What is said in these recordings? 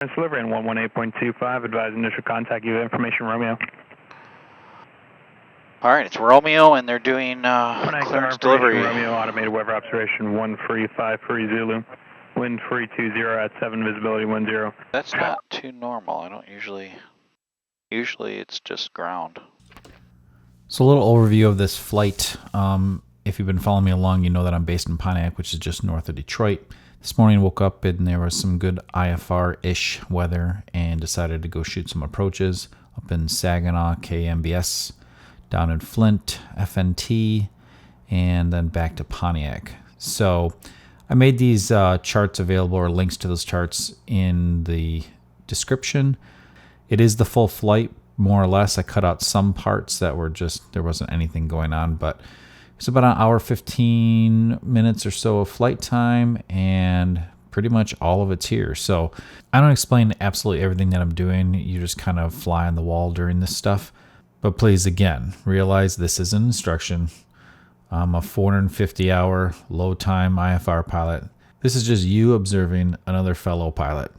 Delivery in 118.25, advise initial contact, give information Romeo. All right, it's Romeo, and they're doing clearance delivery. Romeo, automated weather observation 135 Zulu, wind free 20 at 7, visibility 10. That's not too normal. I don't usually it's just ground. So a little overview of this flight. If you've been following me along, you know that I'm based in Pontiac, which is just north of Detroit. This morning I woke up and there was some good IFR-ish weather and decided to go shoot some approaches up in Saginaw, KMBS, down in Flint, FNT, and then back to Pontiac. So I made these charts available, or links to those charts, in the description. It is the full flight, more or less. I cut out some parts that were just, there wasn't anything going on, but it's about an hour, 15 minutes or so of flight time, and pretty much all of it's here. So I don't explain absolutely everything that I'm doing. You just kind of fly on the wall during this stuff. But please, again, realize this is an instruction. I'm a 450-hour, low-time IFR pilot. This is just you observing another fellow pilot.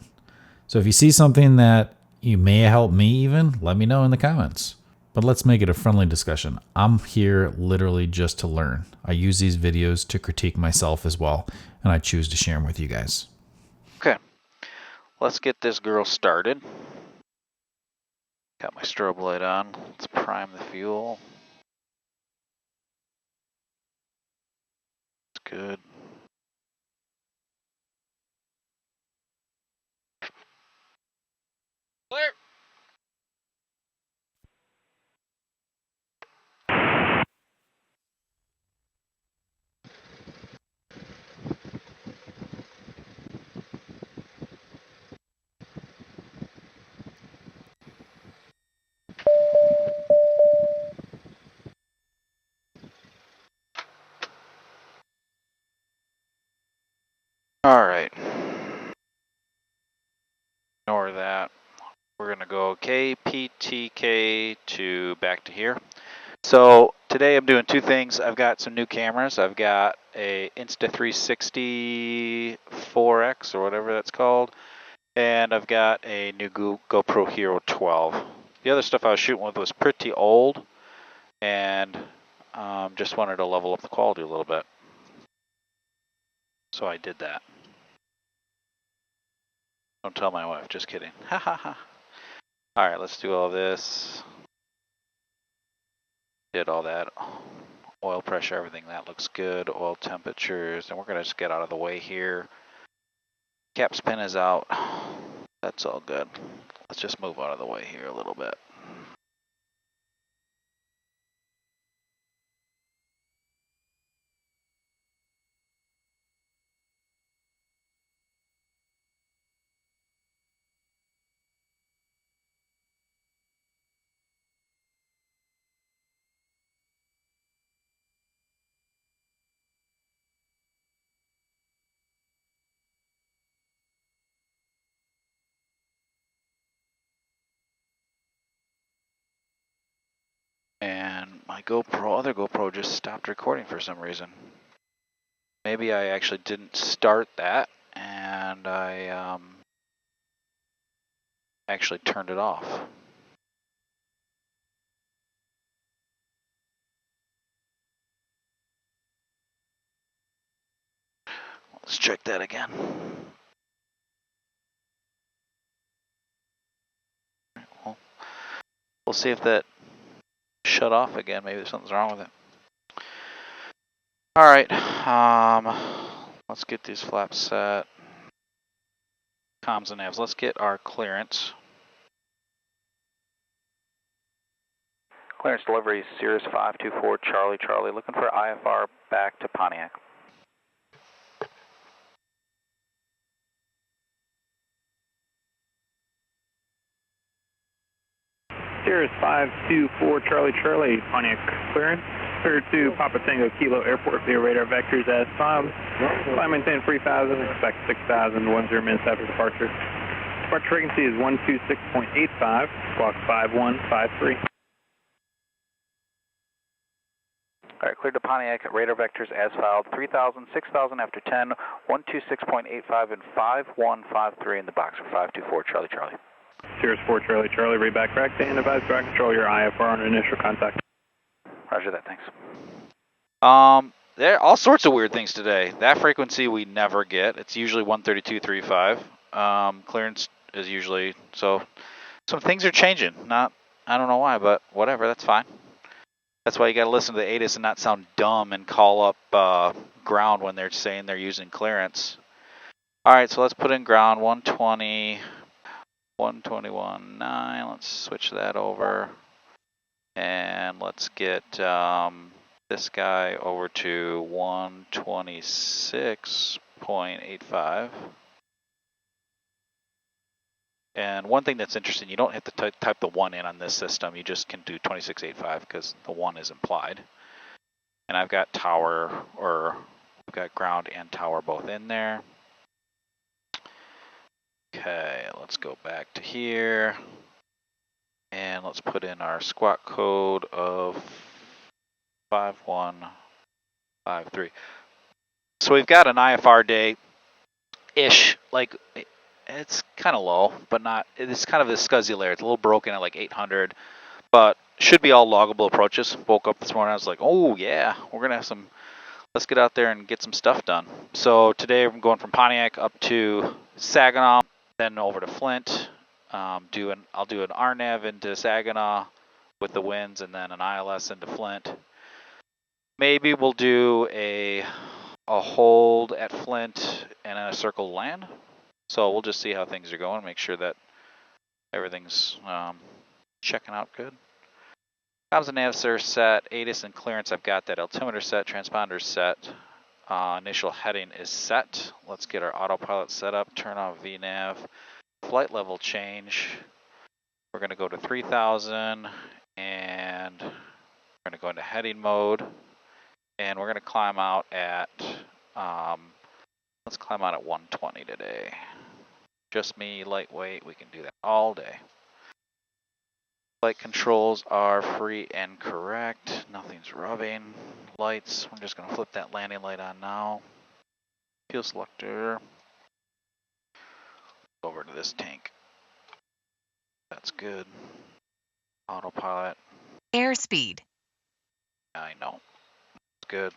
So if you see something that you may help me even, let me know in the comments. But let's make it a friendly discussion. I'm here literally just to learn. I use these videos to critique myself as well, and I choose to share them with you guys. Okay, let's get this girl started. Got my strobe light on. Let's prime the fuel. It's good. Clear. All right. Ignore that. We're gonna go KPTK to back to here. So today I'm doing two things. I've got some new cameras. I've got a Insta360 4X or whatever that's called, and I've got a new GoPro Hero 12. The other stuff I was shooting with was pretty old, and just wanted to level up the quality a little bit. So I did that. Don't tell my wife, just kidding. Ha ha ha. All right, let's do all this. Did all that. Oil pressure, everything, that looks good. Oil temperatures, and we're gonna just get out of the way here. Cap spin is out. That's all good. Let's just move out of the way here a little bit. And my other GoPro just stopped recording for some reason. Maybe I actually didn't start that, and I actually turned it off. Let's check that again. Well, we'll see if that shut off again. Maybe something's wrong with it. All right, let's get these flaps set. Comms and navs. Let's get our clearance. Clearance delivery, Cirrus 524 Charlie, looking for IFR back to Pontiac. Cirrus 524 Charlie, Pontiac clearance. Clear to Papa Tango Kilo Airport via radar vectors as filed. Fly maintain 3000, expect 6000, 10 minutes after departure. Departure frequency is 126.85, squawk 5153. All right, cleared to Pontiac, radar vectors as filed, 3,000, 6,000 after 10, 126.85 and 5153 in the box for 524 Charlie Charlie. Cirrus 4 Charlie Charlie, read back correct and advise ground control your IFR on initial contact. Roger that, thanks. There are all sorts of weird things today. That frequency we never get. It's usually 132.35. Clearance is usually, so some things are changing. Not, I don't know why, but whatever, that's fine. That's why you got to listen to the ATIS and not sound dumb and call up ground when they're saying they're using clearance. All right, so let's put in ground 120, 121.9. Let's switch that over. And let's get this guy over to 126.85. And one thing that's interesting, you don't have to type the 1 in on this system. You just can do 26.85 because the 1 is implied. And I've got tower, or I've got ground and tower both in there. Okay, let's go back to here. And let's put in our squawk code of 5153. So we've got an IFR day-ish, like it's kind of low, but not, it's kind of a scuzzy layer. It's a little broken at like 800, but should be all loggable approaches. Woke up this morning, I was like, oh yeah, we're gonna have some, let's get out there and get some stuff done. So today I'm going from Pontiac up to Saginaw, then over to Flint. I'll do an RNAV into Saginaw with the winds, and then an ILS into Flint. Maybe we'll do a hold at Flint and then a circle land. So we'll just see how things are going, make sure that everything's checking out good. Comms and nav are set, ATIS and clearance, I've got that. Altimeter set, transponder set. Initial heading is set. Let's get our autopilot set up, turn off VNAV. Flight level change. We're going to go to 3,000 and we're going to go into heading mode. And we're going to climb out at, let's climb out at 120 today. Just me, lightweight, we can do that all day. Flight controls are free and correct. Nothing's rubbing. Lights, we're just going to flip that landing light on now. Fuel selector. Over to this tank. That's good. Autopilot. Airspeed. I know. It's good.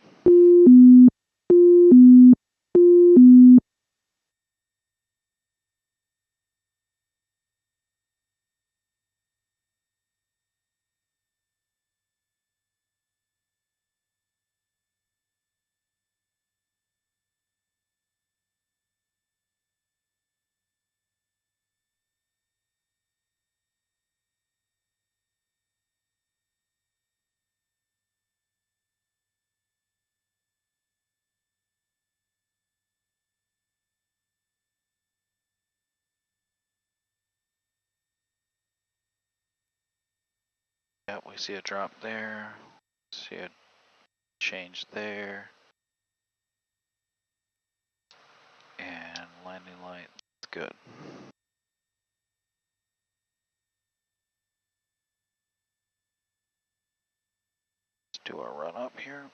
Yep, we see a drop there. See a change there. And landing light, good. Let's do our run up here.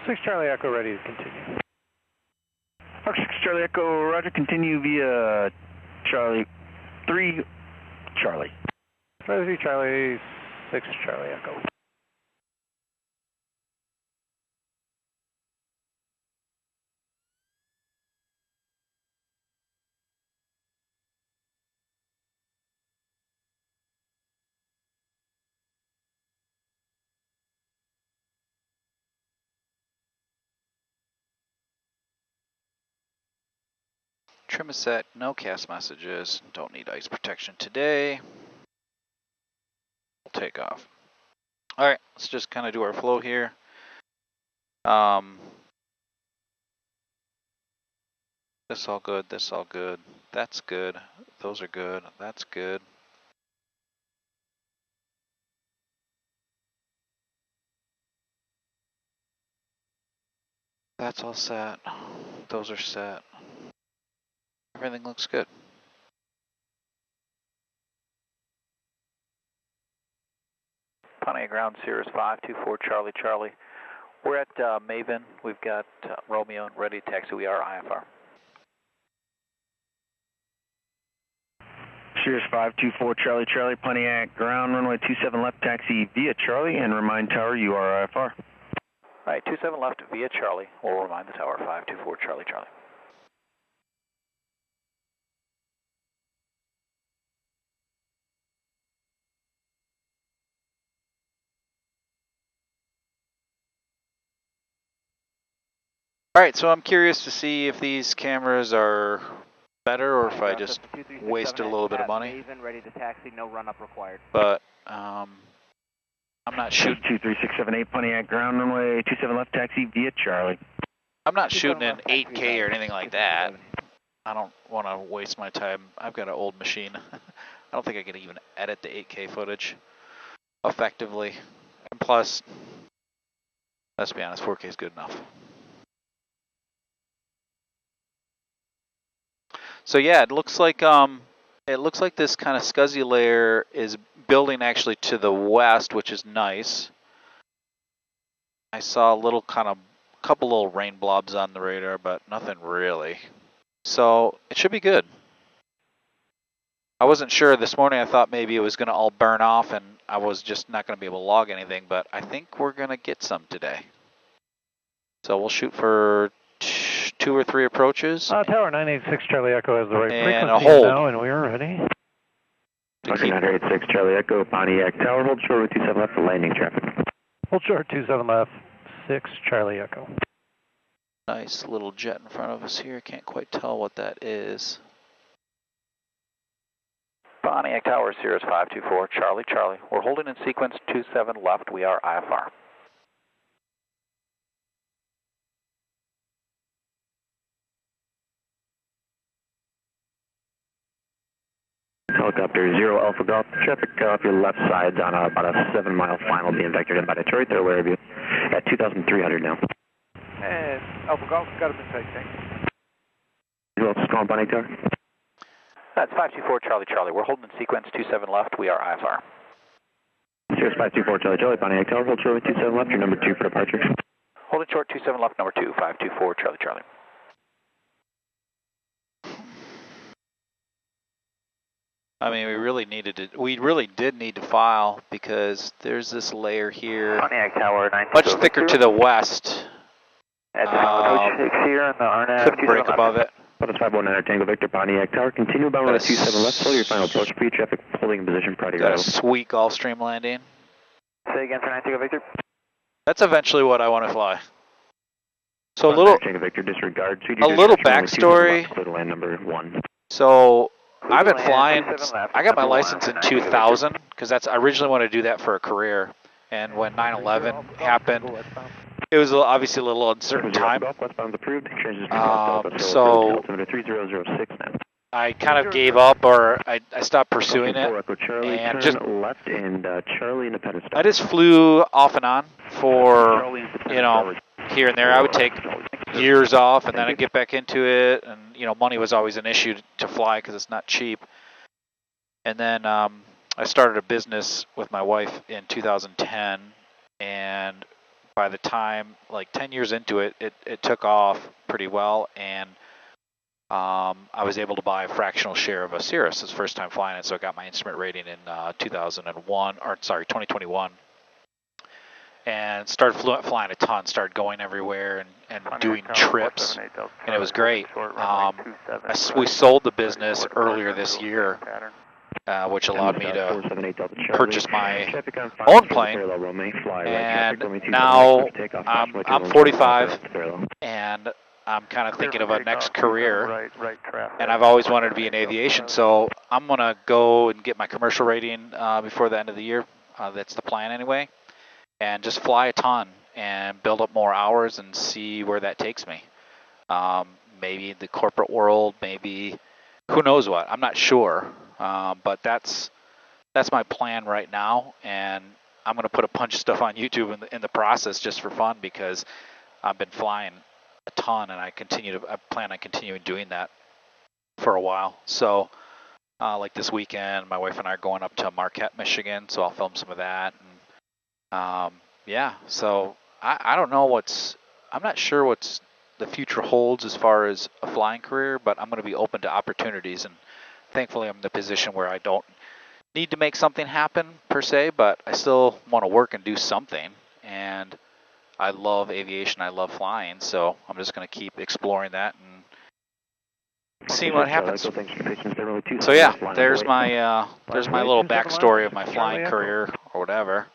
Six Charlie Echo ready to continue. Fox 6 Charlie Echo, roger, continue via Charlie 3 Charlie. 3 Charlie, 6 Charlie Echo. Trim is set, no cast messages, don't need ice protection today. We'll take off. All right, let's just kind of do our flow here. This all good, that's good, those are good, that's good. That's all set. Those are set. Everything looks good. Pontiac ground, Cirrus 524 Charlie Charlie. We're at Maven. We've got Romeo ready to taxi. We are IFR. Cirrus 524 Charlie Charlie, Pontiac ground, runway 27 left, taxi via Charlie, and remind tower you are IFR. All right, 27 left via Charlie. We'll remind the tower 524 Charlie Charlie. All right, so I'm curious to see if these cameras are better or if I just wasted a little bit of money. Ready to taxi, no run-up required. But I'm not shooting. 23678 Pontiac ground, runway 27 left, taxi via Charlie. I'm not shooting in 8K or anything like that. I don't want to waste my time. I've got an old machine. I don't think I can even edit the 8K footage effectively. And plus, let's be honest, 4K is good enough. So yeah, it looks like this kind of scuzzy layer is building actually to the west, which is nice. I saw a little couple little rain blobs on the radar, but nothing really. So it should be good. I wasn't sure this morning. I thought maybe it was going to all burn off and I was just not going to be able to log anything, but I think we're going to get some today. So we'll shoot for 2 or 3 approaches. Tower 986 Charlie Echo has the right and frequency a hold. now, and we are ready. Okay, 986 Charlie Echo, Pontiac tower, hold short with 27 left for landing traffic. Hold short 27 left, 6 Charlie Echo. Nice little jet in front of us here. Can't quite tell what that is. Pontiac Tower, Cirrus 524, Charlie, Charlie. We're holding in sequence 27 left. We are IFR. Helicopter 0 Alpha Golf, traffic off your left side's on about a 7-mile final being vectored in by Detroit. They're aware of you at 2,300 now. And Alpha Golf, got him in sight, thanks. Who else is calling Pontiac Tower? That's 524 Charlie, Charlie. We're holding in sequence 27 left. We are IFR. Cirrus 524 Charlie Charlie, Pontiac Tower, hold short with 27 left, your number 2 for departure. Holding short 27 left, number 2, 524 Charlie, Charlie. I mean, we really did need to file because there's this layer here, Pontiac Tower, much thicker to the west. At here in the RNAV. Couldn't break above it. Lotus 519 Tango Victor, Pontiac Tower, continue about runway 27 left, hold your final approach speed, traffic holding in position prior to your Got a arrival. sweet Gulfstream landing. Say again for 9 Tango Victor. That's eventually what I want to fly. So a little backstory. Land number 1. So I've been flying. I got my license in 2000 because I originally wanted to do that for a career. And when 9/11 happened, it was obviously a little uncertain time. So I kind of gave up, or I stopped pursuing it, and just I just flew off and on for here and there. I would take years off, and then I'd get back into it, and money was always an issue to fly because it's not cheap. And then I started a business with my wife in 2010, and by the time, like 10 years into it, it took off pretty well, and I was able to buy a fractional share of a Cirrus. It's the first time flying it, so I got my instrument rating in 2021. And started flying a ton, started going everywhere and doing trips, and it was great. We sold the business earlier this year, which allowed me to purchase my own plane, and now I'm 45, and I'm kind of thinking of a next career, and I've always wanted to be in aviation, so I'm going to go and get my commercial rating before the end of the year. That's the plan anyway. And just fly a ton and build up more hours and see where that takes me. Maybe the corporate world, maybe who knows what. I'm not sure, but that's my plan right now. And I'm going to put a bunch of stuff on YouTube in the process just for fun because I've been flying a ton, and I plan on continuing doing that for a while. So like this weekend, my wife and I are going up to Marquette, Michigan, so I'll film some of that. And yeah, so I don't know I'm not sure what's the future holds as far as a flying career, but I'm going to be open to opportunities, and thankfully I'm in the position where I don't need to make something happen per se, but I still want to work and do something. And I love aviation, I love flying, so I'm just going to keep exploring that and see what happens. So yeah, there's my little backstory of my flying career or whatever.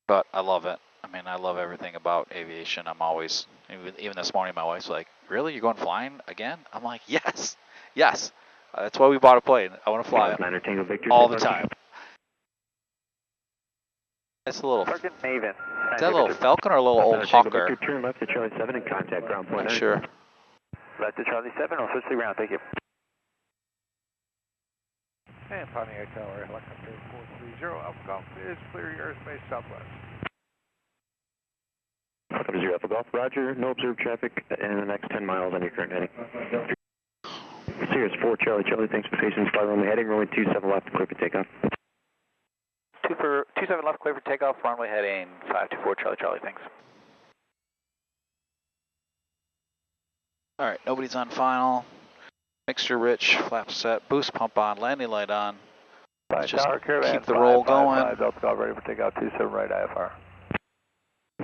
But I love it. I mean, I love everything about aviation. I'm always, even this morning, my wife's like, "Really, you're going flying again?" I'm like, "Yes, yes. That's why we bought a plane. I want to fly it all the time." It's a little. Is that a little Falcon or a little old Hawker? Turn left to Charlie 7 and contact ground point. Not sure. Left to Charlie 7, I'll switch to ground, thank you. And Pontiac Tower, helicopter 430, Alpha Golf is clear your airspace southwest. Helicopter 0 Alpha Golf, roger, no observed traffic in the next 10 miles on your current heading. Cirrus 4 Charlie Charlie, thanks for patience, fly runway heading, runway 27 left, clear for takeoff. 27 left, clear for takeoff, runway heading 524 Charlie Charlie, thanks. All right, nobody's on final. Mixture rich, flaps set, boost pump on, landing light on. Let's just keep the roll going. Delta Golf ready for takeoff, 27 right IFR.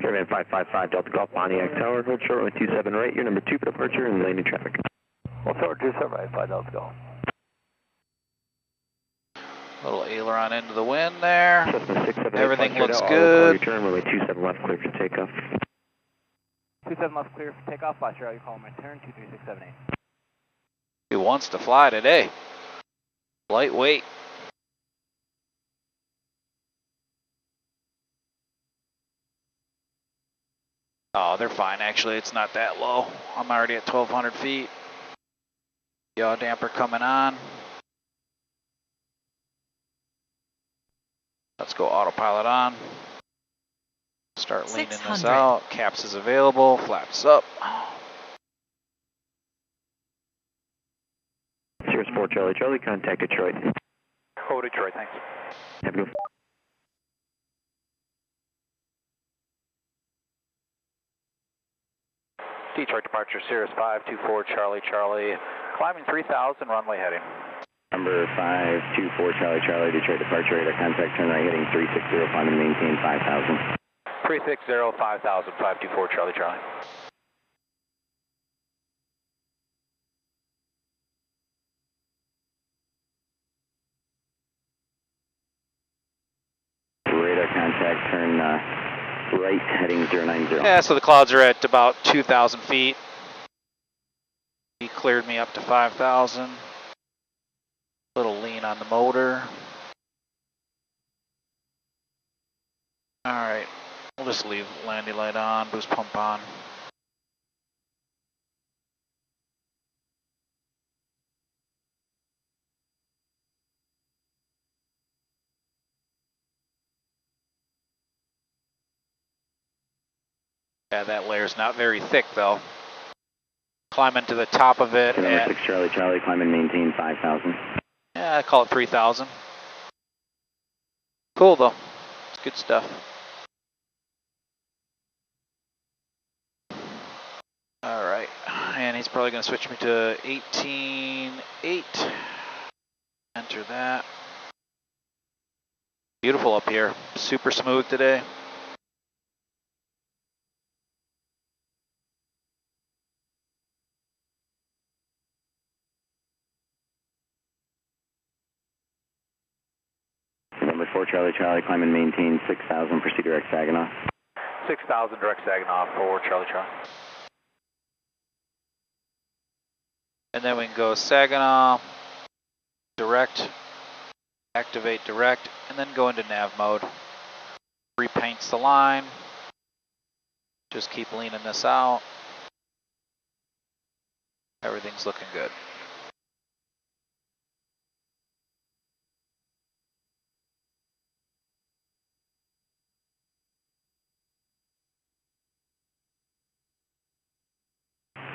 Caravan 555 Delta Golf, Pontiac Tower, hold short runway 27 right, you're number 2 for departure and landing traffic. Well, forward 27 right, 5 Delta Golf. Little aileron into the wind there. Cessna Everything looks good. Return runway 27 left, clear for takeoff. 27 left, clear for takeoff. Last year, you call my turn, 23678. Who wants to fly today? Lightweight. Oh, they're fine, actually. It's not that low. I'm already at 1,200 feet. Yaw damper coming on. Let's go autopilot on. Start leaning this out. Caps is available. Flaps up. Cirrus 4 Charlie Charlie, contact Detroit. Oh, Detroit, thanks. Have a good. Detroit departure, Cirrus 524 Charlie Charlie, climbing 3000, runway heading. Number 524 Charlie Charlie, Detroit departure, radar contact, turn right heading 360, climb and maintain 5000. 360, 5000, 524 Charlie Charlie. Radar contact, turn right heading 090. Yeah, so the clouds are at about 2,000 feet. He cleared me up to 5,000. Little lean on the motor. All right, we'll just leave landing light on, boost pump on. Yeah, that layer's not very thick though. Climbing to the top of it. Number 6 Charlie Charlie, climb and maintain 5000. Yeah, I call it 3,000. Cool though, it's good stuff. All right, and he's probably gonna switch me to 18.8. Enter that. Beautiful up here, super smooth today. Number 4 Charlie Charlie, climb and maintain 6000, proceed direct Saginaw. 6000 direct Saginaw, 4 Charlie Charlie. And then we can go Saginaw, direct, activate direct, and then go into nav mode. Repaints the line. Just keep leaning this out. Everything's looking good.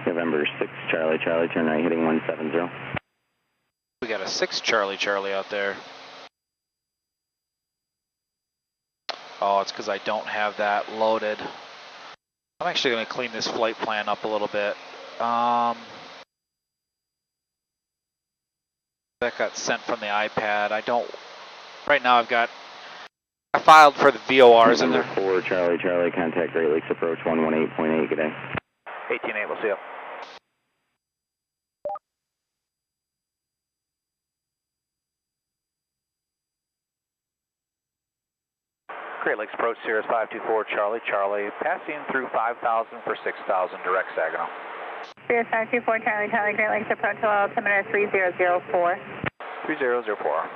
November 6 Charlie, Charlie, turn right heading 170. We got a 6 Charlie, Charlie out there. Oh, it's because I don't have that loaded. I'm actually going to clean this flight plan up a little bit. That got sent from the iPad. I don't, right now I filed for the VORs in there. 4 Charlie, Charlie, contact Great Lakes approach 118.8, good day. 18.8, we'll see you. Great Lakes approach, Cirrus 524 Charlie, Charlie, passing through 5,000 for 6,000, direct Saginaw. Cirrus 524 Charlie, Charlie, Great Lakes approach, hello, altimeter 3004. 3004.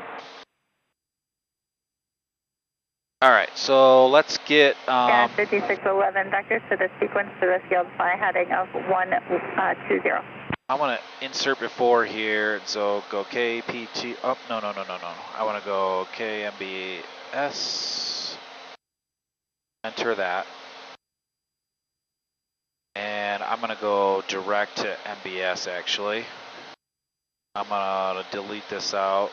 All right, so let's get... Yeah, 5611 vectors to the sequence to the field fly heading of 120. I want to insert before here, so go KPT, oh, no. I want to go KMBS, enter that. And I'm going to go direct to MBS actually. I'm going to delete this out.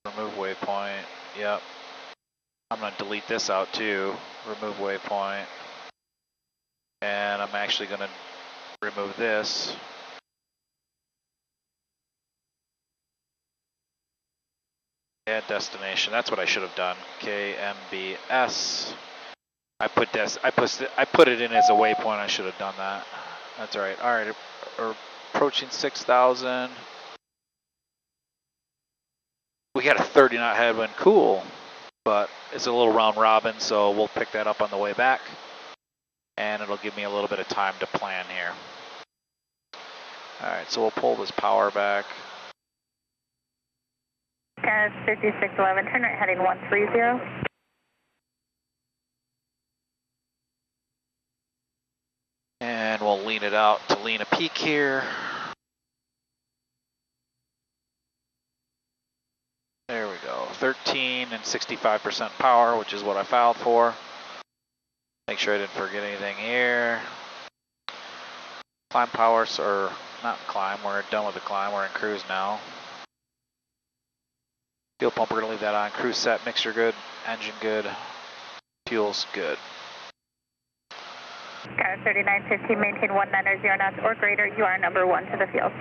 Remove waypoint, yep. I'm going to delete this out too, remove waypoint. And I'm actually going to remove this. Add destination, that's what I should have done. KMBS. I put it in as a waypoint, I should have done that. That's all right. All right, we're approaching 6,000. We got a 30 knot headwind, cool. But it's a little round robin, so we'll pick that up on the way back. And it'll give me a little bit of time to plan here. All right, so we'll pull this power back. Cirrus 5611, turn right heading 130. And we'll lean it out to lean a peak here. There we go, 13 and 65% power, which is what I filed for. Make sure I didn't forget anything here. Climb power, or not climb, we're done with the climb, we're in cruise now. Fuel pump, we're gonna leave that on. Cruise set, mixture good, engine good, fuel's good. Got 3915, maintain 190 knots or greater, you are number 1 to the field.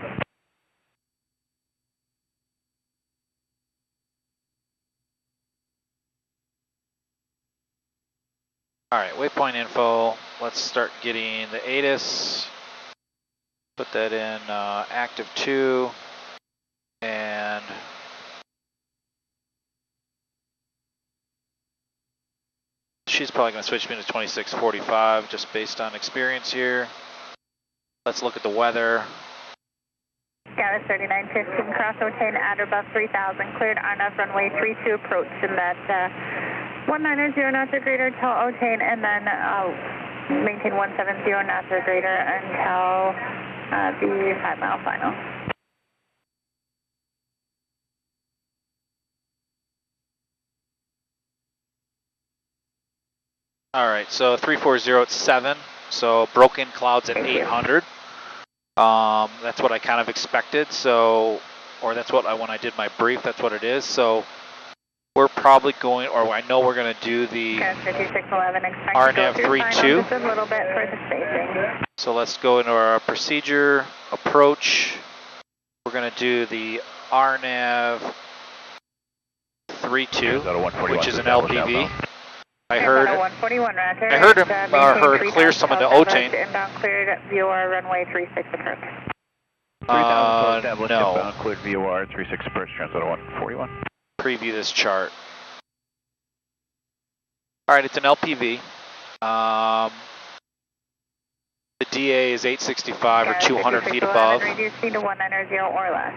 All right, waypoint info. Let's start getting the ATIS. Put that in active 2. And she's probably going to switch me to 2645 just based on experience here. Let's look at the weather. Dallas 3915, cross Otane at or above 3,000, cleared RNAV runway 32 approach in that 190 knots or greater until Otane, and then maintain 170 knots or greater until the 5 mile final. All right, so 340 at 7, so broken clouds at 800. That's what I kind of expected, so, or that's what when I did my brief, that's what it is. So we're probably going, or I know we're going to do the RNAV 32. Just a little bit for the spacing. So let's go into our procedure approach. We're going to do the RNAV 32, which is an LPV. I heard him or her clear some into Otane. Inbound cleared VOR runway 36 approach. 3,000 established no. inbound cleared VOR 36 approach transit 141. Preview this chart. All right, it's an LPV. The DA is 865 or 200 feet above. Reduce speed to 190 or less.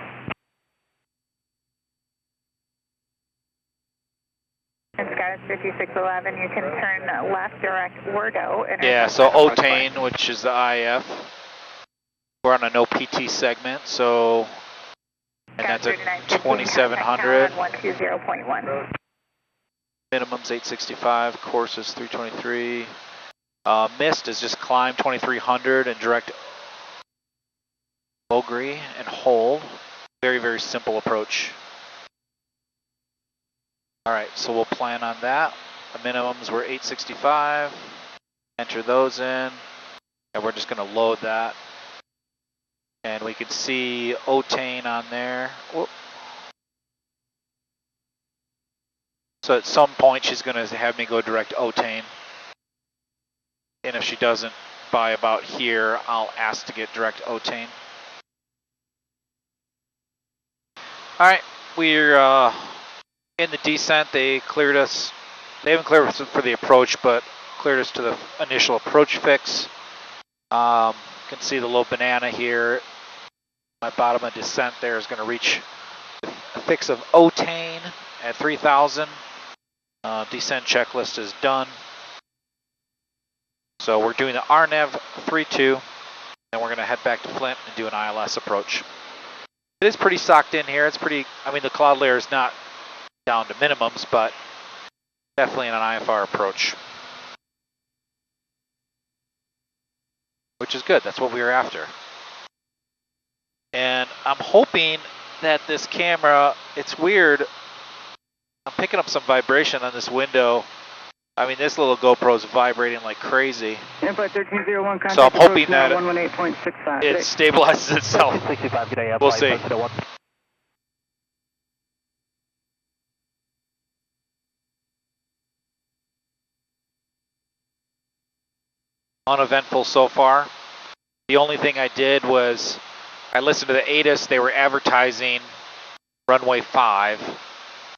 And Scott 5611, you can turn left direct Wordo. Yeah, so Otane, which is the IF. We're on a no PT segment, so, and that's a 2700. 120.1. Minimum's 865, course is 323. Mist is just climb 2300 and direct Bogey and hold. Very, very simple approach. All right, so we'll plan on that. The minimums were 865. Enter those in, and we're just going to load that. And we can see Otane on there. Whoop. So at some point, she's going to have me go direct Otane. And if she doesn't, by about here, I'll ask to get direct Otane. All right, we're in the descent. They cleared us. They haven't cleared us for the approach, but cleared us to the initial approach fix. You can see the little banana here. My bottom of descent there is going to reach a fix of Otane at 3,000. Descent checklist is done. So we're doing the RNAV 32, and we're going to head back to Flint and do an ILS approach. It is pretty socked in here. It's pretty, I mean, the cloud layer is not down to minimums, but definitely an IFR approach. Which is good. That's what we were after. And I'm hoping that this camera, it's weird. I'm picking up some vibration on this window. I mean, this little GoPro's vibrating like crazy. So I'm hoping that it stabilizes itself. We'll see. Uneventful so far. The only thing I did was I listened to the ATIS. They were advertising runway 5,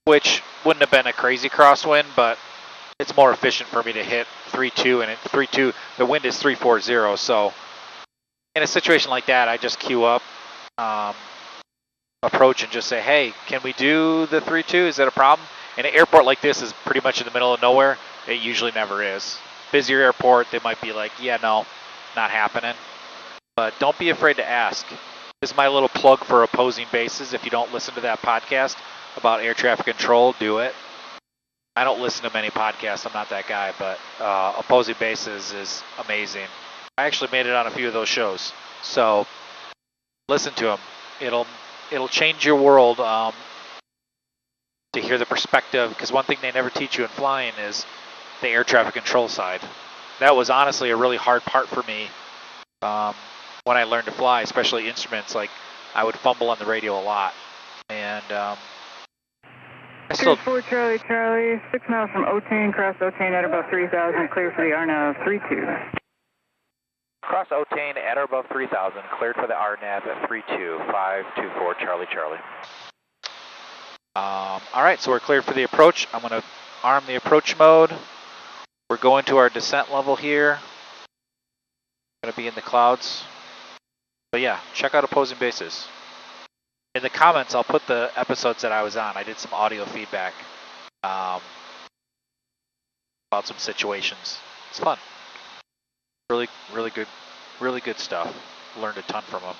which wouldn't have been a crazy crosswind, but it's more efficient for me to hit 3.2, and at 3.2, the wind is 340, so in a situation like that, I just queue up, approach, and just say, hey, can we do the 3.2? Is that a problem? And an airport like this is pretty much in the middle of nowhere. It usually never is. Busier airport, they might be like, yeah, no, not happening. But don't be afraid to ask. This is my little plug for opposing bases. If you don't listen to that podcast about air traffic control, do it. I don't listen to many podcasts. I'm not that guy, but opposing bases is amazing. I actually made it on a few of those shows, so listen to them. It'll change your world to hear the perspective. Because one thing they never teach you in flying is the air traffic control side. That was honestly a really hard part for me when I learned to fly, especially instruments. Like I would fumble on the radio a lot, and I still. 4 Charlie Charlie, 6 miles from Otane, cross Otane at above 3,000, clear for the RNAV 32. Cross Otane at or above 3,000, cleared for the RNAV at 32, 524 Charlie Charlie. All right, so we're cleared for the approach. I'm going to arm the approach mode. We're going to our descent level here. Going to be in the clouds. But yeah, check out opposing bases. In the comments, I'll put the episodes that I was on. I did some audio feedback about some situations. It's fun. Really good stuff. Learned a ton from them.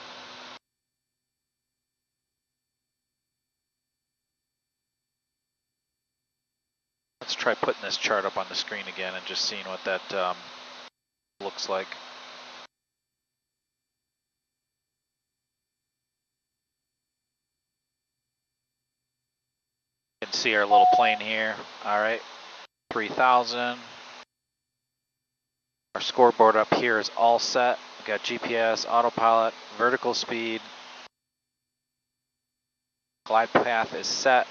Let's try putting this chart up on the screen again and just seeing what that looks like. You can see our little plane here. All right, 3,000. Our scoreboard up here is all set. We've got GPS, autopilot, vertical speed. Glide path is set.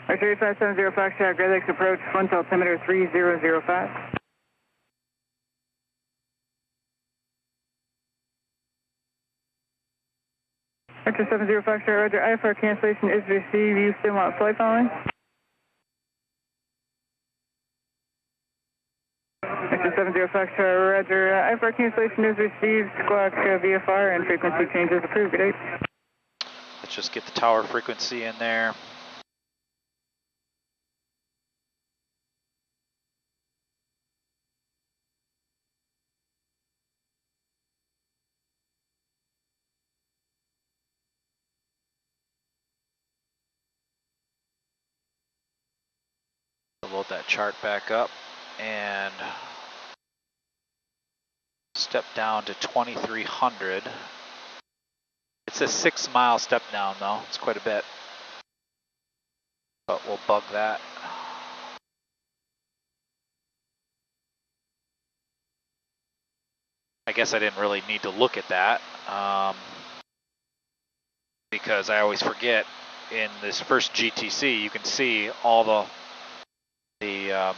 Archery 570 Foxtrot, Great Lakes approach, front altimeter 3005. Archer 70 Foxtrot, Roger, IFR cancellation is received. You still want flight following? Archer 70 Foxtrot, Roger, IFR cancellation is received. Squawk VFR and frequency changes approved. Good day. Let's just get the tower frequency in there. Load that chart back up and step down to 2300. That's a 6 mile step down though. It's quite a bit. But we'll bug that. I guess I didn't really need to look at that because I always forget in this first GTC you can see all the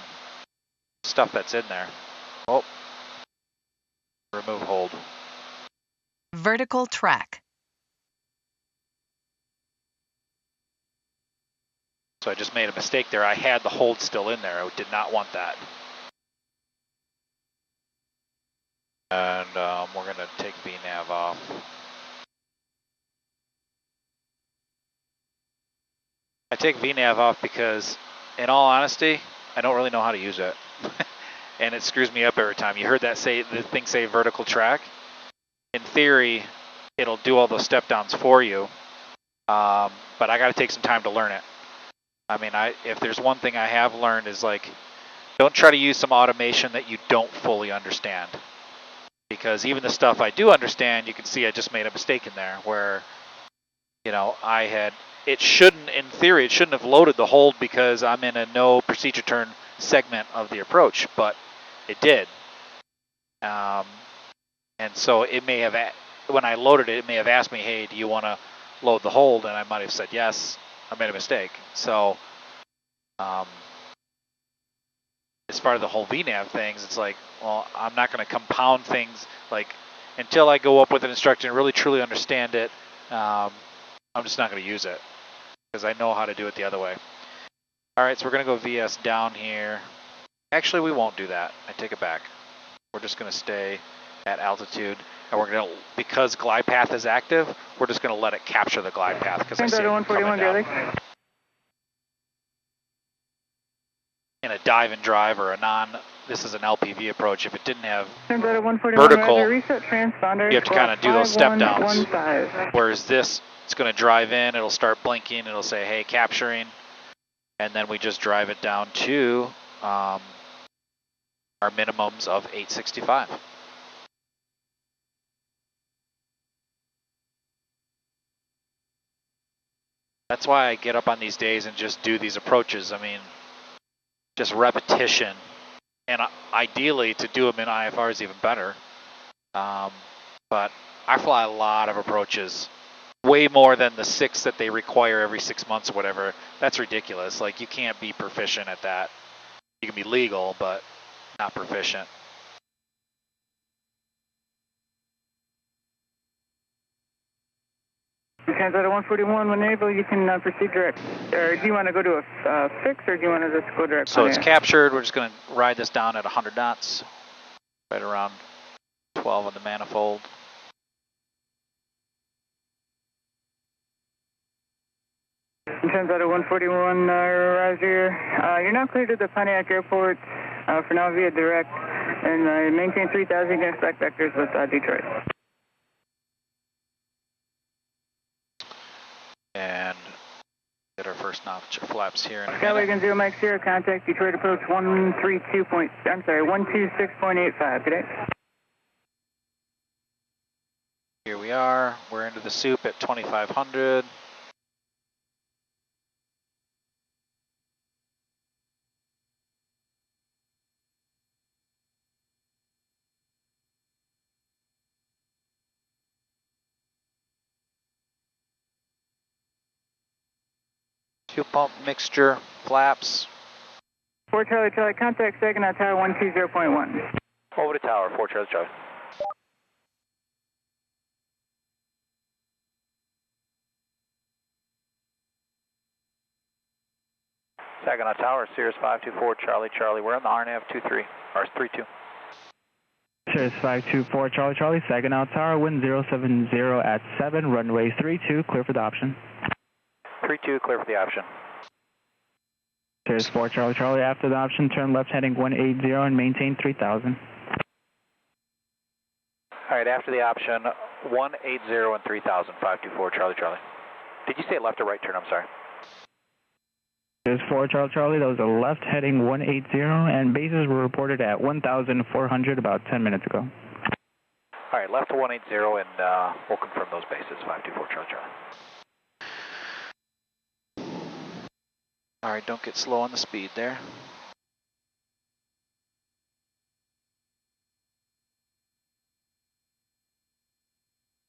stuff that's in there. Oh, remove hold. Vertical track. So I just made a mistake there. I had the hold still in there. I did not want that. And we're going to take VNAV off. I take VNAV off because, in all honesty, I don't really know how to use it. And it screws me up every time. You heard that the thing say vertical track? In theory, it'll do all those step downs for you. But I got to take some time to learn it. I mean, if there's one thing I have learned is like, don't try to use some automation that you don't fully understand. Because even the stuff I do understand, you can see I just made a mistake in there where, you know, it shouldn't, in theory, it shouldn't have loaded the hold because I'm in a no procedure turn segment of the approach, but it did. And so it may have, when I loaded it, it may have asked me, hey, do you want to load the hold? And I might have said, yes, I made a mistake. So, as far as the whole VNAV things, it's like, well, I'm not going to compound things like until I go up with an instructor and really truly understand it. I'm just not going to use it because I know how to do it the other way. All right, so we're going to go VS down here. Actually, we won't do that. I take it back. We're just going to stay at altitude, and we're going to, because glide path is active, we're just going to let it capture the glide path because I see it coming down. In a dive and drive or this is an LPV approach. If it didn't have vertical, you have to kind of do those step downs. Whereas this, it's going to drive in, it'll start blinking, it'll say, hey, capturing, and then we just drive it down to our minimums of 865. That's why I get up on these days and just do these approaches. I mean, just repetition, and ideally to do them in IFR is even better. But I fly a lot of approaches, way more than the 6 that they require every 6 months or whatever. That's ridiculous. Like, you can't be proficient at that. You can be legal, but not proficient. Kansas 141, when able, you can proceed direct. Or do you want to go to a fix, or do you want to just go direct? So it's captured. We're just going to ride this down at 100 knots, right around 12 on the manifold. Kansas 141, Roger. You're now cleared to the Pontiac Airport for now via direct, and maintain 3,000. You can expect vectors with Detroit. And get our first notch flaps here in a Skyway minute. 0 Mike 0, contact Detroit approach 126.85. Good day. Here we are. We're into the soup at 2,500. Fuel pump mixture, flaps. 4 Charlie Charlie, contact Saginaw Tower 120.1. Over to tower, 4 Charlie Charlie. Saginaw Tower, Cirrus 524 Charlie Charlie. We're on the RNAV 23, or 32. Cirrus 524 Charlie Charlie, Saginaw Tower, wind 070 at 7, runway 32, clear for the option. 32, clear for the option. Cirrus 4 Charlie Charlie, after the option, turn left heading 180 and maintain 3,000. All right, after the option, 180 and 3,000, 524 Charlie Charlie. Did you say left or right turn? I'm sorry. Cirrus 4 Charlie Charlie, that was a left heading 180, and bases were reported at 1,400 about 10 minutes ago. All right, left to 180 and we'll confirm those bases, 524 Charlie Charlie. All right, don't get slow on the speed there.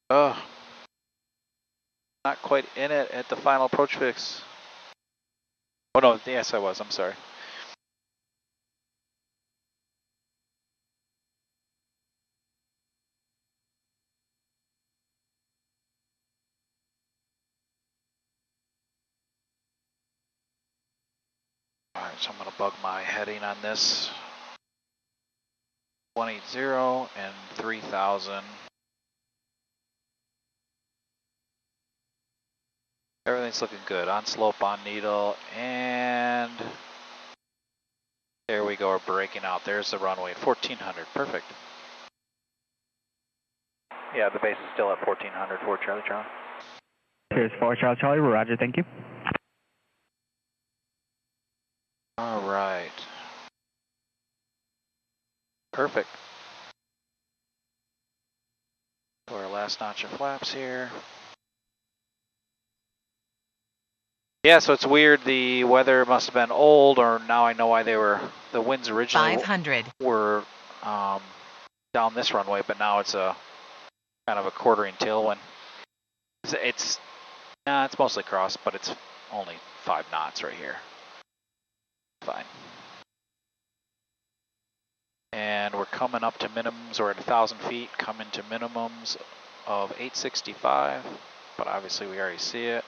Oh, not quite in it at the final approach fix. Oh no, yes I was, I'm sorry. All right, so I'm gonna bug my heading on this. 180 and 3000. Everything's looking good. On slope, on needle, and there we go, we're breaking out. There's the runway at 1400, perfect. Yeah, the base is still at 1400 for Charlie Charlie. Cirrus 4 Charlie Charlie, roger, thank you. All right. Perfect. So our last notch of flaps here. Yeah, so it's weird. The weather must have been old, or now I know why they were. The winds originally 500 were down this runway, but now it's a kind of a quartering tailwind. It's mostly cross, but it's only 5 knots right here. Fine. And we're coming up to minimums. We're at 1,000 feet, coming to minimums of 865, but obviously we already see it.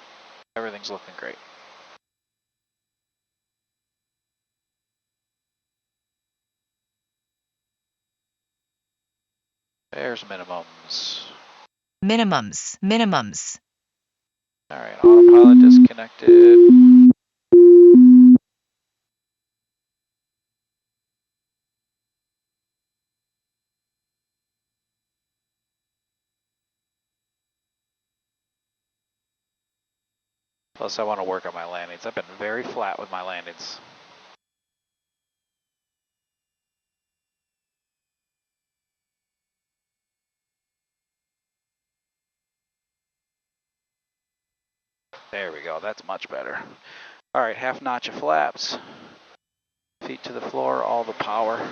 Everything's looking great. There's minimums. Minimums. All right, autopilot disconnected. Plus, I want to work on my landings. I've been very flat with my landings. There we go, that's much better. All right, half notch of flaps. Feet to the floor, all the power.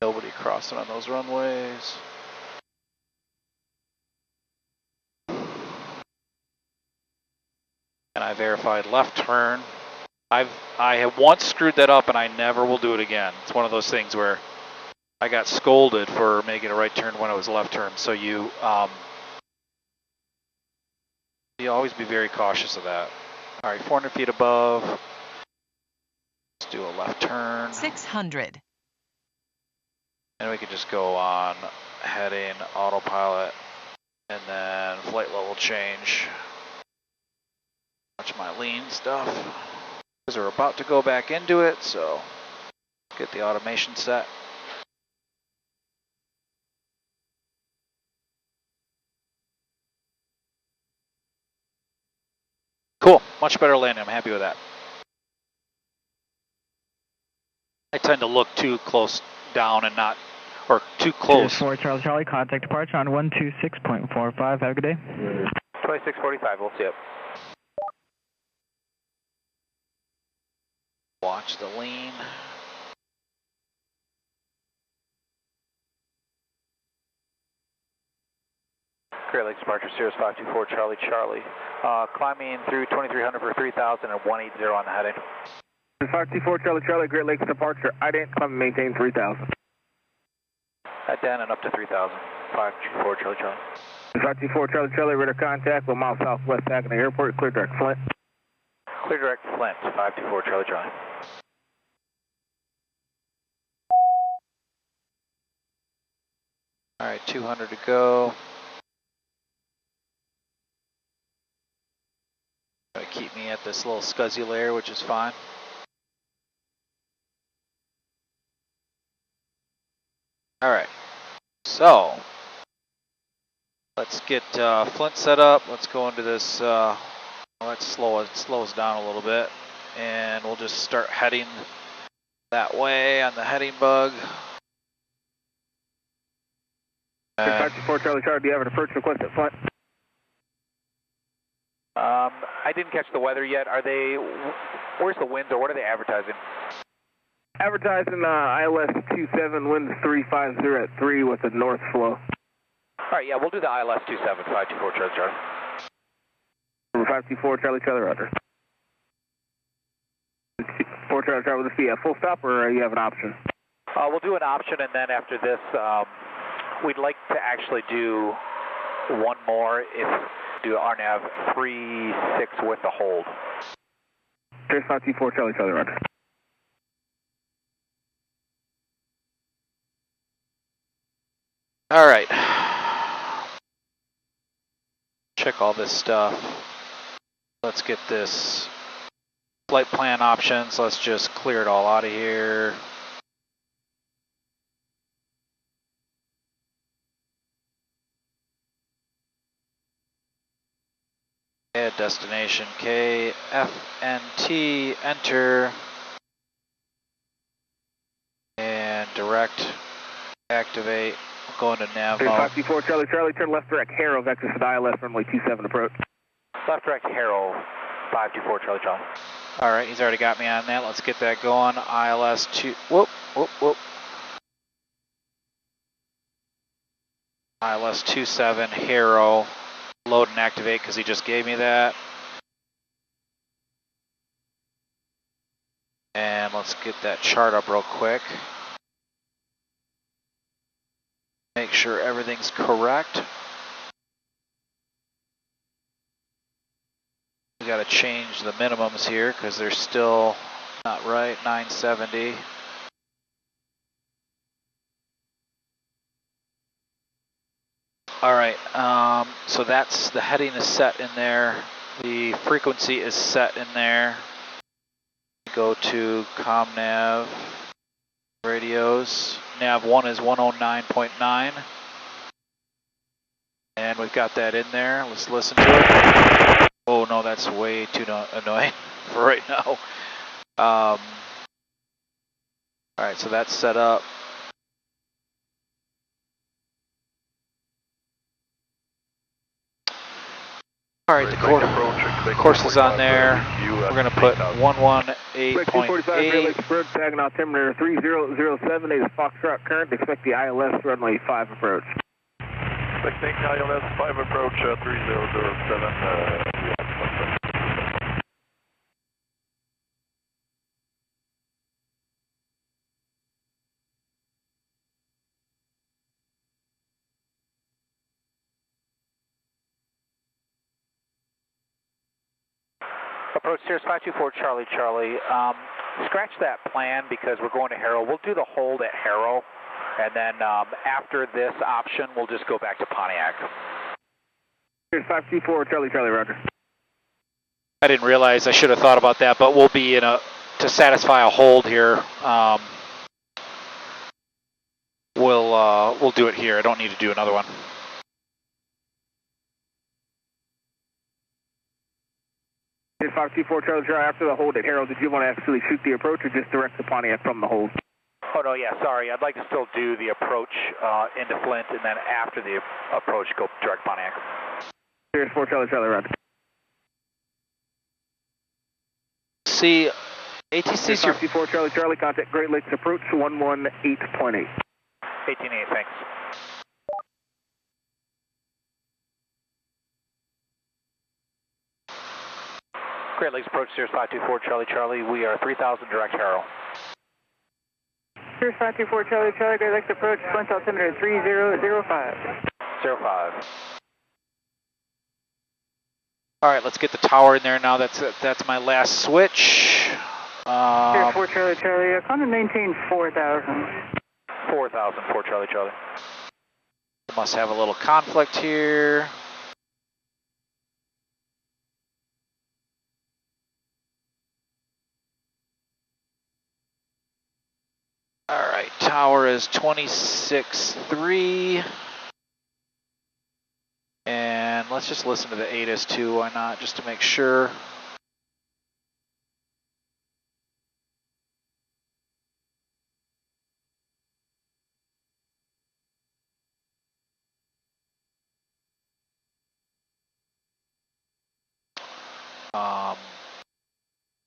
Nobody crossing on those runways. And I verified left turn. I have once screwed that up and I never will do it again. It's one of those things where I got scolded for making a right turn when it was a left turn. So you always be very cautious of that. All right, 400 feet above. Let's do a left turn. 600. And we can just go on heading, autopilot, and then flight level change. Watch my lean stuff. Because we're about to go back into it, so get the automation set. Cool, much better landing, I'm happy with that. I tend to look too close down and not, or too close. Cirrus 4 Charlie Charlie, contact departure on 126.45, have a good day. 2645, we'll see it. Watch the lean. Great Lakes departure, Cirrus 524 Charlie Charlie. Climbing through 2300 for 3000 and 180 on the heading. 524 Charlie Charlie, Great Lakes departure. IDENT, climb and maintain 3000. Head down and up to 3000. 524 Charlie Charlie. 524 Charlie Charlie, radar contact, 1 mile southwest Saginaw Airport, clear direct Flint. Clear direct Flint, 524 Charlie Charlie. All right, 200 to go. Gonna keep me at this little scuzzy layer, which is fine. All right, so let's get Flint set up. Let's go into this. Let's slow us down a little bit. and we'll just start heading that way on the heading bug. 524 Charlie Charlie, do you have an approach request at flight? I didn't catch the weather yet. Are they, where's the winds or what are they advertising? Advertising ILS 27, winds 350 at 3 with a north flow. All right, yeah, we'll do the ILS 27, 524 Charlie Charlie. 524 Charlie Charlie, roger. 4 Charlie Charlie, will this be a full stop or you have an option? We'll do an option, and then after this, we'd like to actually do one more do RNAV 36 with the hold. Cirrus 524 Charlie Charlie, roger. All right. Check all this stuff. Let's get this flight plan options. Let's just clear it all out of here. Add destination KFNT, enter, and direct activate. Going to nav mode. 524 Charlie Charlie, turn left direct Harrow, vector for the ILS runway 27 approach. Left direct Harrow, 524 Charlie Charlie. All right, he's already got me on that. Let's get that going. ILS 2, whoop. ILS 27 Harrow, load and activate because he just gave me that. And let's get that chart up real quick. Make sure everything's correct. We got to change the minimums here because they're still not right. 970. All right, so that's the heading is set in there. The frequency is set in there. Go to ComNav radios. Nav 1 is 109.9. And we've got that in there. Let's listen to it. Oh no, that's way too annoying for right now. All right, so that's set up. All right, the course is on there. We're going to put 118.8. Tagging altimeter 3007, is Foxtrot current. Expect the ILS runway 5 approach. Expecting ILS 5 approach 3007. Approach Cirrus 524 Charlie Charlie. Scratch that plan because we're going to Harrow. We'll do the hold at Harrow, and then after this option, we'll just go back to Pontiac. Cirrus 524 Charlie Charlie, roger. I didn't realize I should have thought about that, but we'll be in to satisfy a hold here. We'll do it here. I don't need to do another one. Cirrus 524 Charlie Charlie, after the hold at Harrow, did you want to actually shoot the approach or just direct the Pontiac from the hold? Oh no, yeah, sorry. I'd like to still do the approach into Flint, and then after the approach, go direct Pontiac. Cirrus 4 Charlie Charlie, roger. See, ATC's your 524 Charlie Charlie, contact Great Lakes approach 118.8. 18.8, thanks. Great Lakes approach Cirrus 524 Charlie Charlie. We are 3000 direct Harrow. Cirrus 524 Charlie Charlie, Great Lakes approach, Flint altimeter 3005. 05. All right, let's get the tower in there now. That's my last switch. Cirrus 4 Charlie Charlie, kind of maintain 4,000. 4,000 for Charlie Charlie. Must have a little conflict here. All right, tower is 26.3. And let's just listen to the ATIS too, why not, just to make sure.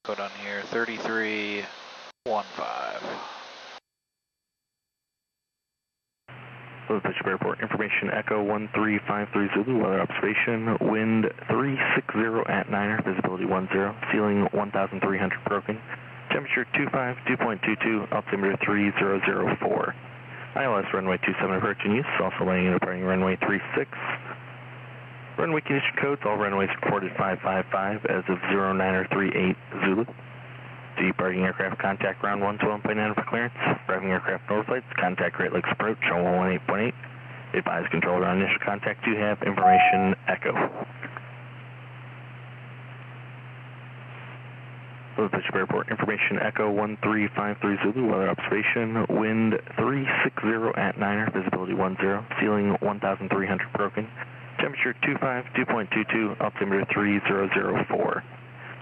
Go down here, 3315. Pittsburgh Airport information Echo 1353 Zulu, weather observation, wind 360 at 9er, visibility 10, ceiling 1,300 broken, temperature 2.22, altimeter 3004. ILS runway 27 approaching use, also landing and departing runway 36. Runway condition codes, all runways reported 555 as of 0938 Zulu. Departing aircraft contact ground 121.9 for clearance. Arriving aircraft north flights, contact Great Lakes approach on 118.8. Advise controller on initial contact to have information Echo. Pittsburgh Airport information Echo 1353 Zulu, weather observation, wind 360 at 9er, visibility 10, ceiling 1,300 broken, temperature 2.22, altimeter 3004.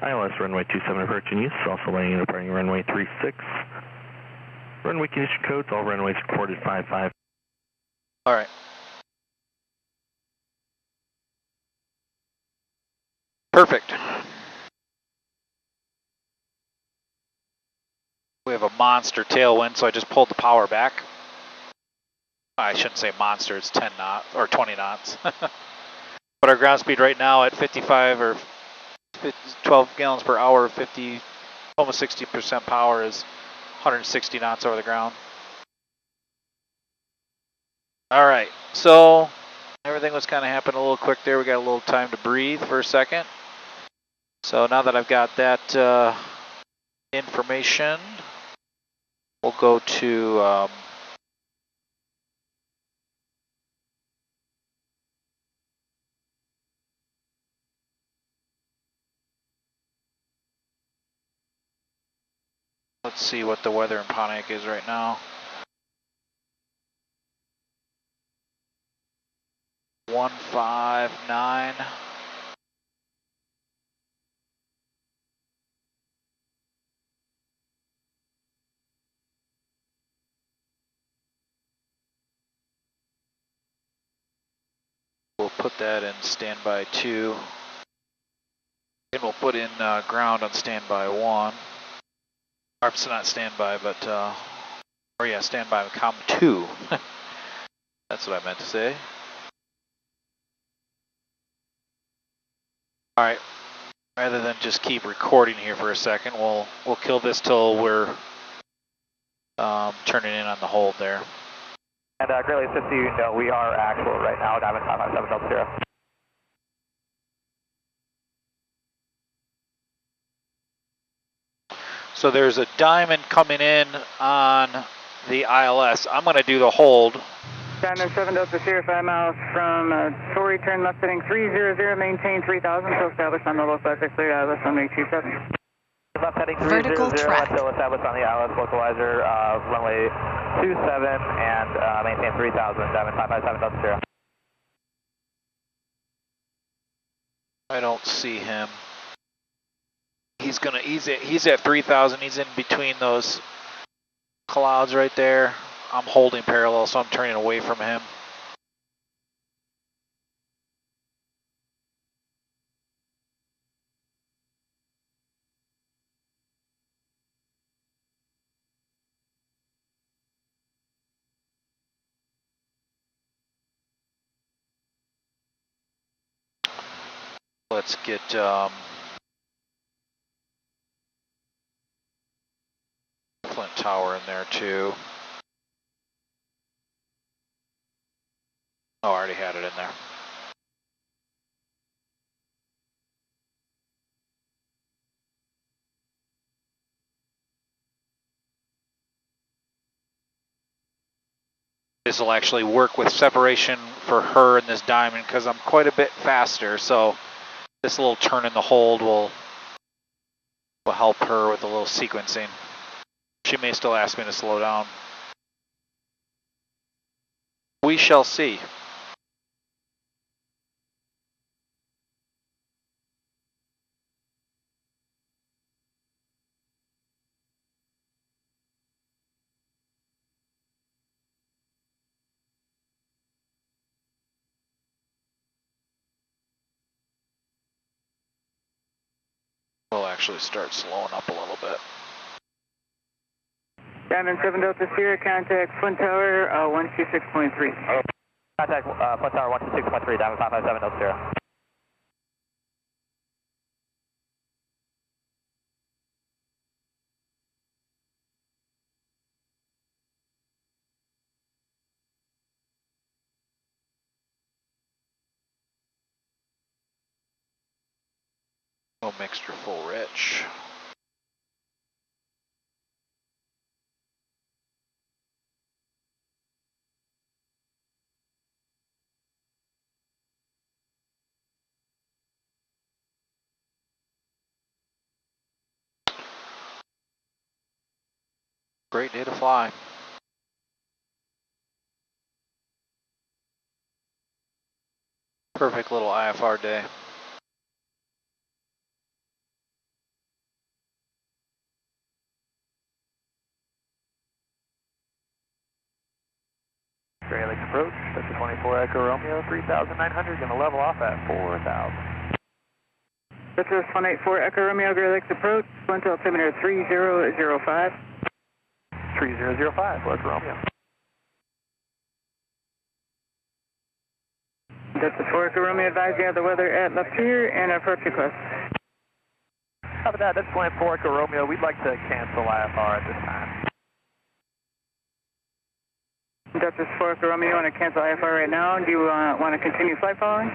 ILS runway 27 approaching use, also landing and departing runway 36. Runway condition codes, all runways reported 55. All right. Perfect. We have a monster tailwind, so I just pulled the power back. I shouldn't say monster, it's 10 knots, or 20 knots. But our ground speed right now at 55 or 12 gallons per hour, 50, almost 60% power is 160 knots over the ground. All right, so everything was kind of happening a little quick there. We got a little time to breathe for a second. So now that I've got that information, we'll go to let's see what the weather in Pontiac is right now. 159. We'll put that in standby 2. And we'll put in ground on standby 1. Or it's not standby, but, or yeah, standby com 2. That's what I meant to say. All right, rather than just keep recording here for a second, we'll kill this till we're turning in on the hold there. And Great Lakes, just so you know, we are actual right now, Diamond 55700. So there's a diamond coming in on the ILS. I'm going to do the hold. Diamond 7 Delta Sierra 5 miles from Torrey, turn left heading 300, maintain 3000, so established on the low 56 ILS runway 27. Left heading 300, Vertical track. still established on the ILS localizer, runway 27 and maintain 3000, Diamond 557 Delta Sierra. I don't see him. He's at 3000. He's in between those clouds right there. I'm holding parallel, so I'm turning away from him. Let's get Flint Tower in there too. Oh, I already had it in there. This will actually work with separation for her and this diamond because I'm quite a bit faster, so this little turn in the hold will help her with a little sequencing. She may still ask me to slow down. We shall see. We'll actually start slowing up a little bit. Diamond 7 Delta Sierra, contact Flint Tower, 126.3. Contact Flint Tower 126.3, Diamond 557 Delta Sierra. No mixture full rich. Great day to fly. Perfect little IFR day. Great Lakes approach, that's a 24 Echo Romeo, 3,900, going to level off at 4,000. This is 184 Echo Romeo, Great Lakes approach, Flint altimeter 3005. 3005, Echo Romeo. This is 4 Echo Romeo, advise you of the weather at left here and approach request. How about that, that's 24 Echo Romeo, we'd like to cancel IFR at this time. Delta 4 Echo Romeo, you want to cancel IFR right now? Do you want to continue flight following?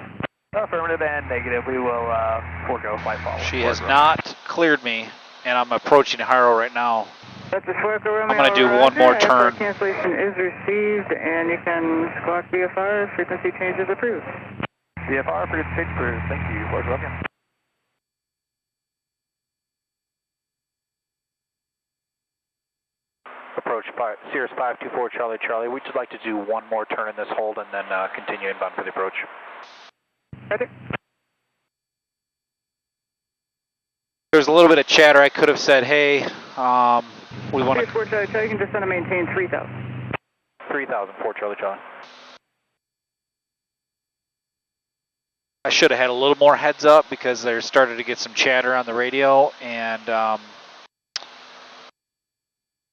Affirmative and negative, we will forego flight following. She has not cleared me, and I'm approaching Haro right now. Delta 4 Echo Romeo, I'm going to do one more turn. IFR cancellation is received, and you can squawk VFR, frequency changes approved. VFR, frequency change approved, thank you, 4 Echo Romeo. Approach Cirrus 524 Charlie Charlie. We'd just like to do one more turn in this hold and then continue inbound for the approach. Roger. There's a little bit of chatter. I could have said, hey, we want to... 4 Charlie Charlie, you can just want to maintain 3,000. 3,000, 4 Charlie Charlie. I should have had a little more heads up because there started to get some chatter on the radio, and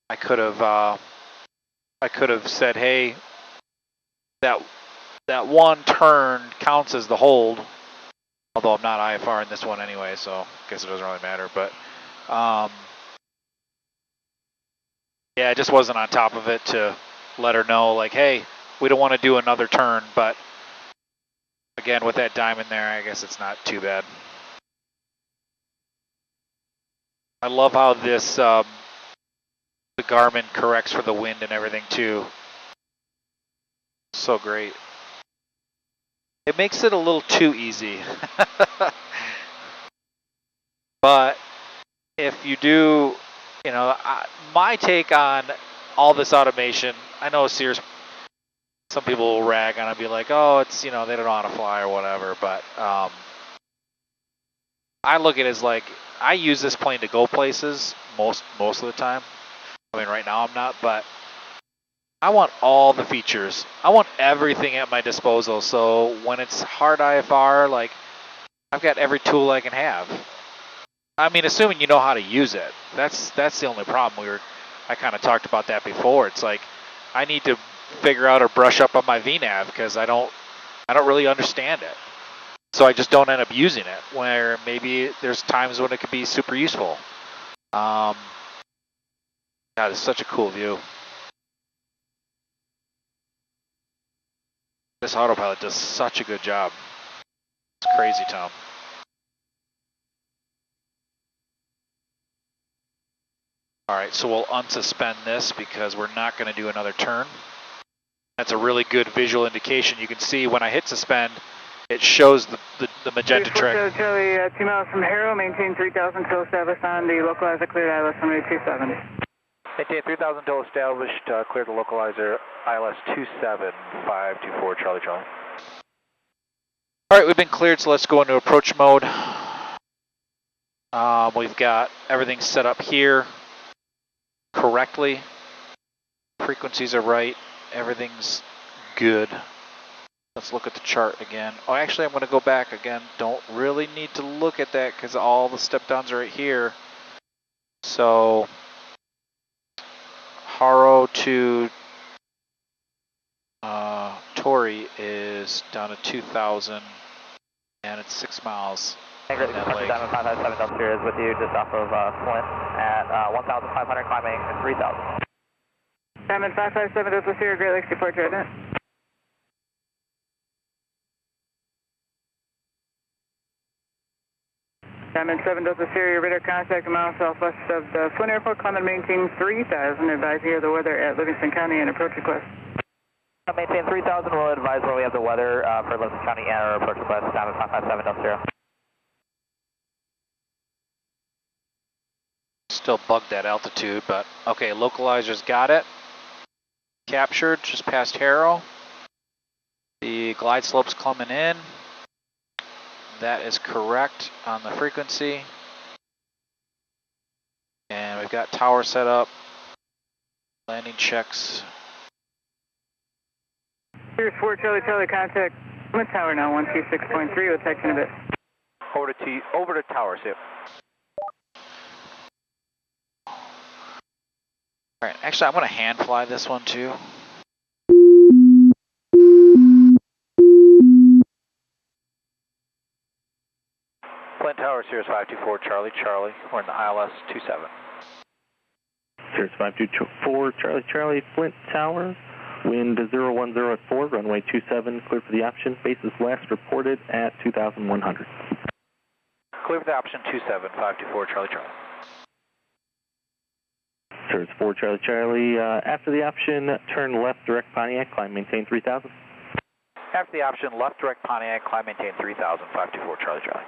I could have said, hey, that one turn counts as the hold, although I'm not IFR in this one anyway, so I guess it doesn't really matter. But yeah, I just wasn't on top of it to let her know, like, hey, we don't want to do another turn. But again, with that diamond there, I guess it's not too bad. I love how this the Garmin corrects for the wind and everything too. So great. It makes it a little too easy. But if you do, you know, my take on all this automation, I know Cirrus, some people will rag on it and be like, oh, it's, you know, they don't know how to fly or whatever, but I look at it as like, I use this plane to go places most of the time. I mean, right now I'm not, but I want all the features. I want everything at my disposal. So when it's hard IFR, like, I've got every tool I can have. I mean, assuming you know how to use it. That's the only problem. I kind of talked about that before. It's like, I need to figure out or brush up on my VNAV because I don't really understand it. So I just don't end up using it, where maybe there's times when it could be super useful. God, it's such a cool view. This autopilot does such a good job. It's crazy, Tom. All right, so we'll unsuspend this because we're not going to do another turn. That's a really good visual indication. You can see when I hit suspend, it shows the magenta track. Charlie, 2 miles from Haro, maintain 3,000 till established on the localizer cleared ILS runway 27. Maintain 3,000 till established, clear the localizer ILS 27524 Charlie Charlie. All right, we've been cleared, so let's go into approach mode. We've got everything set up here correctly. Frequencies are right. Everything's good. The Let's look at the chart again. Oh, actually, I'm going to go back again. Don't really need to look at that because all the step downs are right here. So, Haro to Torrey is down to 2,000, and it's 6 miles. Diamond 557 Delta is with you just off of Flint at 1,500, climbing 3,000. Diamond 557 Delta Sierra, Great Lakes Report, Dreadnought. Diamond 7 Delta Sierra, radar contact a mile southwest of the Flint Airport, climb and maintain 3,000. Advise you of the weather at Livingston County and approach request. Maintain 3,000, we'll advise when we have the weather for Livingston County and our approach request. Diamond 557 Delta Sierra. Still bugged that altitude, but okay, localizers got it. Captured just past Harrow. The glide slope's coming in. That is correct on the frequency. And we've got tower set up. Landing checks. Cirrus 4 Charlie Charlie, contact with tower now 126.3. We'll text in a bit. Over to tower, Sue. All right, actually, I'm going to hand fly this one too. Flint Tower, Cirrus 524 Charlie Charlie. We're in the ILS 27. Cirrus 524 Charlie Charlie, Flint Tower. Wind 010 at 4, runway 27, clear for the option. Basis last reported at 2,100. Clear for the option 27, 524 Charlie Charlie. Cirrus 4 Charlie Charlie, after the option, turn left direct Pontiac, climb maintain 3,000. After the option, left direct Pontiac, climb maintain 3,000, 524 Charlie Charlie.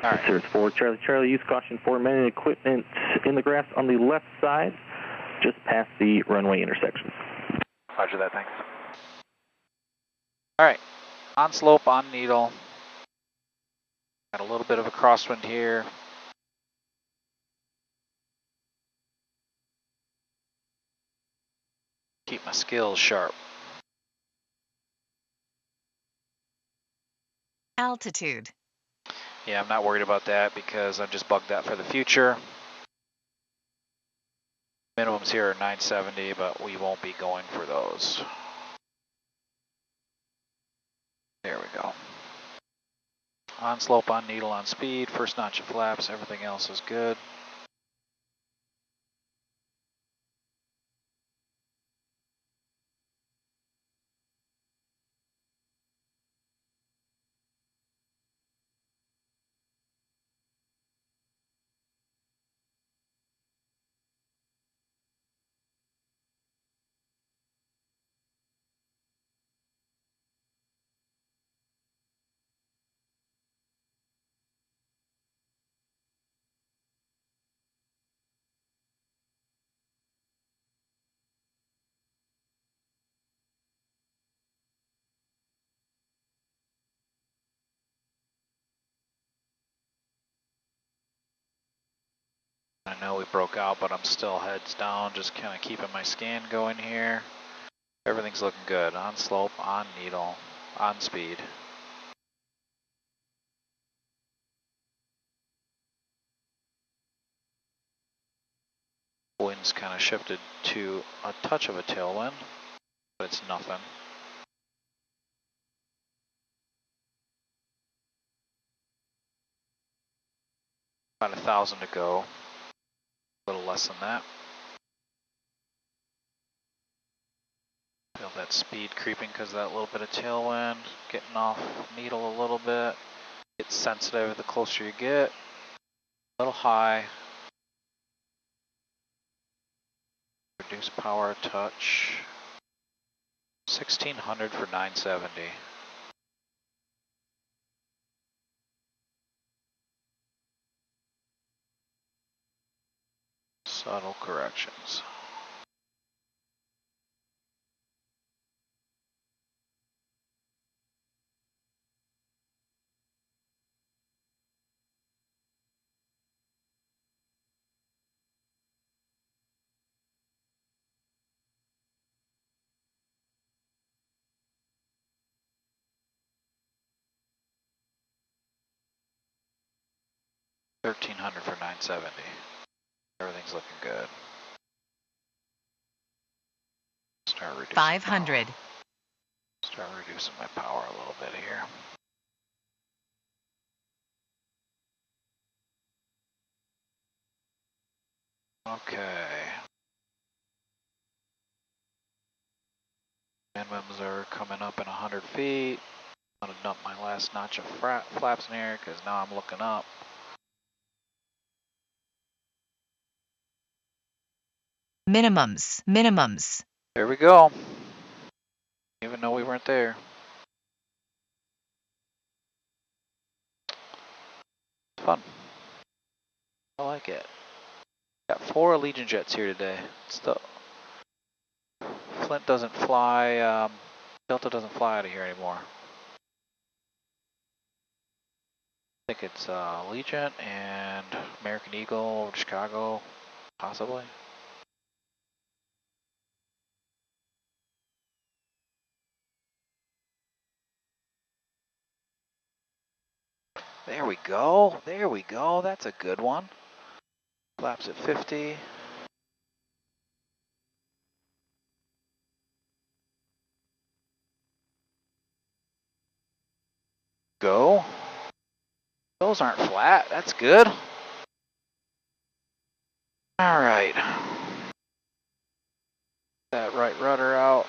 All right. Cirrus 4 Charlie Charlie, use caution for men and equipment in the grass on the left side, just past the runway intersection. Roger that, thanks. All right, on slope, on needle. Got a little bit of a crosswind here. Keep my skills sharp. Altitude. Yeah, I'm not worried about that because I'm just bugged that for the future. Minimums here are 970, but we won't be going for those. There we go. On slope, on needle, on speed, first notch of flaps, everything else is good. I know we broke out, but I'm still heads down, just kind of keeping my scan going here. Everything's looking good. On slope, on needle, on speed. Wind's kind of shifted to a touch of a tailwind, but it's nothing. About 1,000 to go. A little less than that. Feel that speed creeping because of that little bit of tailwind. Getting off needle a little bit. Get sensitive the closer you get. A little high. Reduce power a touch. 1,600 for 970. Subtle corrections. 1300 for 970. Everything's looking good. Start reducing 500. power. Start reducing my power a little bit here. Okay. Minimums are coming up in 100 feet. I'm gonna dump my last notch of flaps in here because now I'm looking up. Minimums, minimums. There we go. Even though we weren't there. Fun. I like it. Got 4 Legion jets here today. Flint doesn't fly, Delta doesn't fly out of here anymore. I think it's Legion and American Eagle over to Chicago, possibly. There we go. There we go. That's a good one. Flaps at 50. Go. Those aren't flat. That's good. All right. That right rudder out.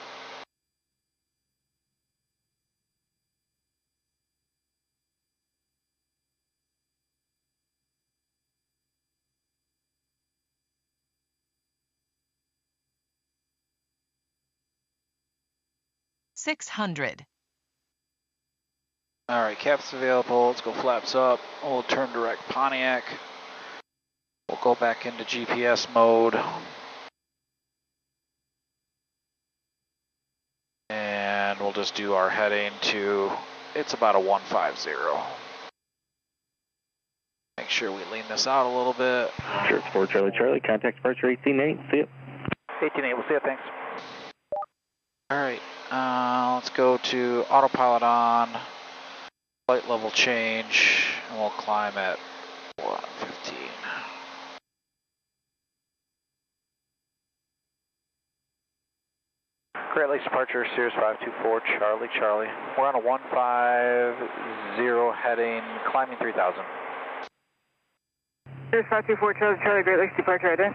$600. All right, caps available. Let's go flaps up. We'll turn direct Pontiac. We'll go back into GPS mode. And we'll just do our heading to, it's about a 150. Make sure we lean this out a little bit. Cirrus 4 Charlie Charlie, contact departure 18-8, see you. 18-8, we'll see you, thanks. All right, let's go to autopilot on, flight level change, and we'll climb at 115. Great Lakes departure, Cirrus 524 Charlie Charlie. We're on a 150 heading, climbing 3000. Cirrus 524 Charlie Charlie, Great Lakes departure ident.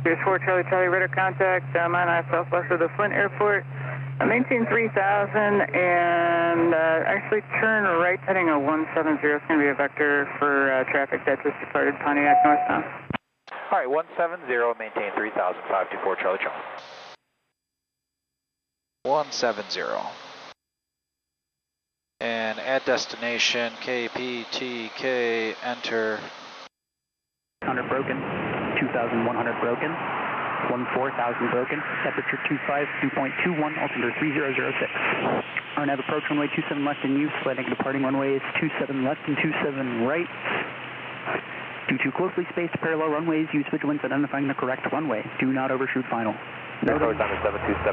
Cirrus 4 Charlie Charlie, radar contact, I'm on southwest of the Flint Airport. Maintain 3000 and actually turn right heading a 170. It's going to be a vector for traffic that just departed Pontiac northbound. All right, 170, maintain 3000, 524 Charlie Charlie. 170. And add destination, KPTK, enter. 100 broken, 2100 broken, 14,000 broken, temperature 2.21, altimeter 3006. RNAV approach runway 27 left in use, landing departing runway is 27 left and 27 right. Due to closely spaced parallel runways, use vigilance identifying the correct runway. Do not overshoot final. Notice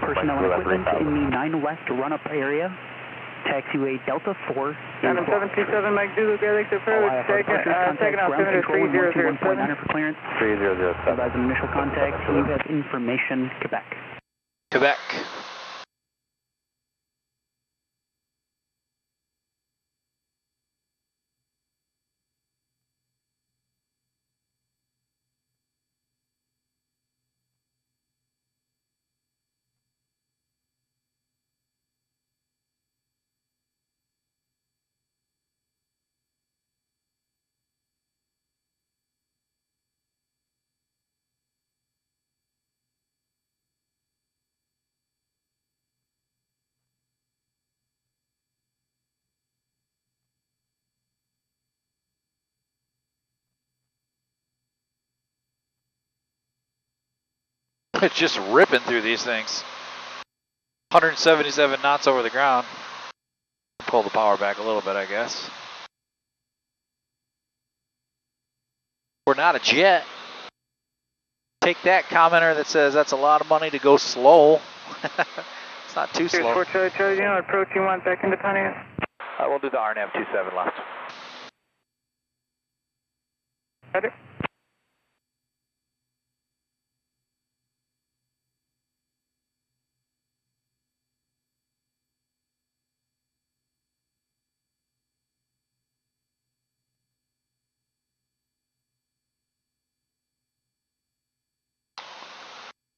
personnel and equipment in the 9 west run-up area. Taxiway Delta 4. Adam 727 Mike Zulu, Galaxy approach, taking off altimeter 3007. For clearance. 3007. Advise an initial contact. You have information, Quebec. Quebec. It's just ripping through these things. 177 knots over the ground. Pull the power back a little bit, I guess. We're not a jet. Take that, commenter that says that's a lot of money to go slow. It's not too slow. 4 Charlie Charlie, you know, approach you want back into Pontiac. We'll do the RNAV 27 left. Roger.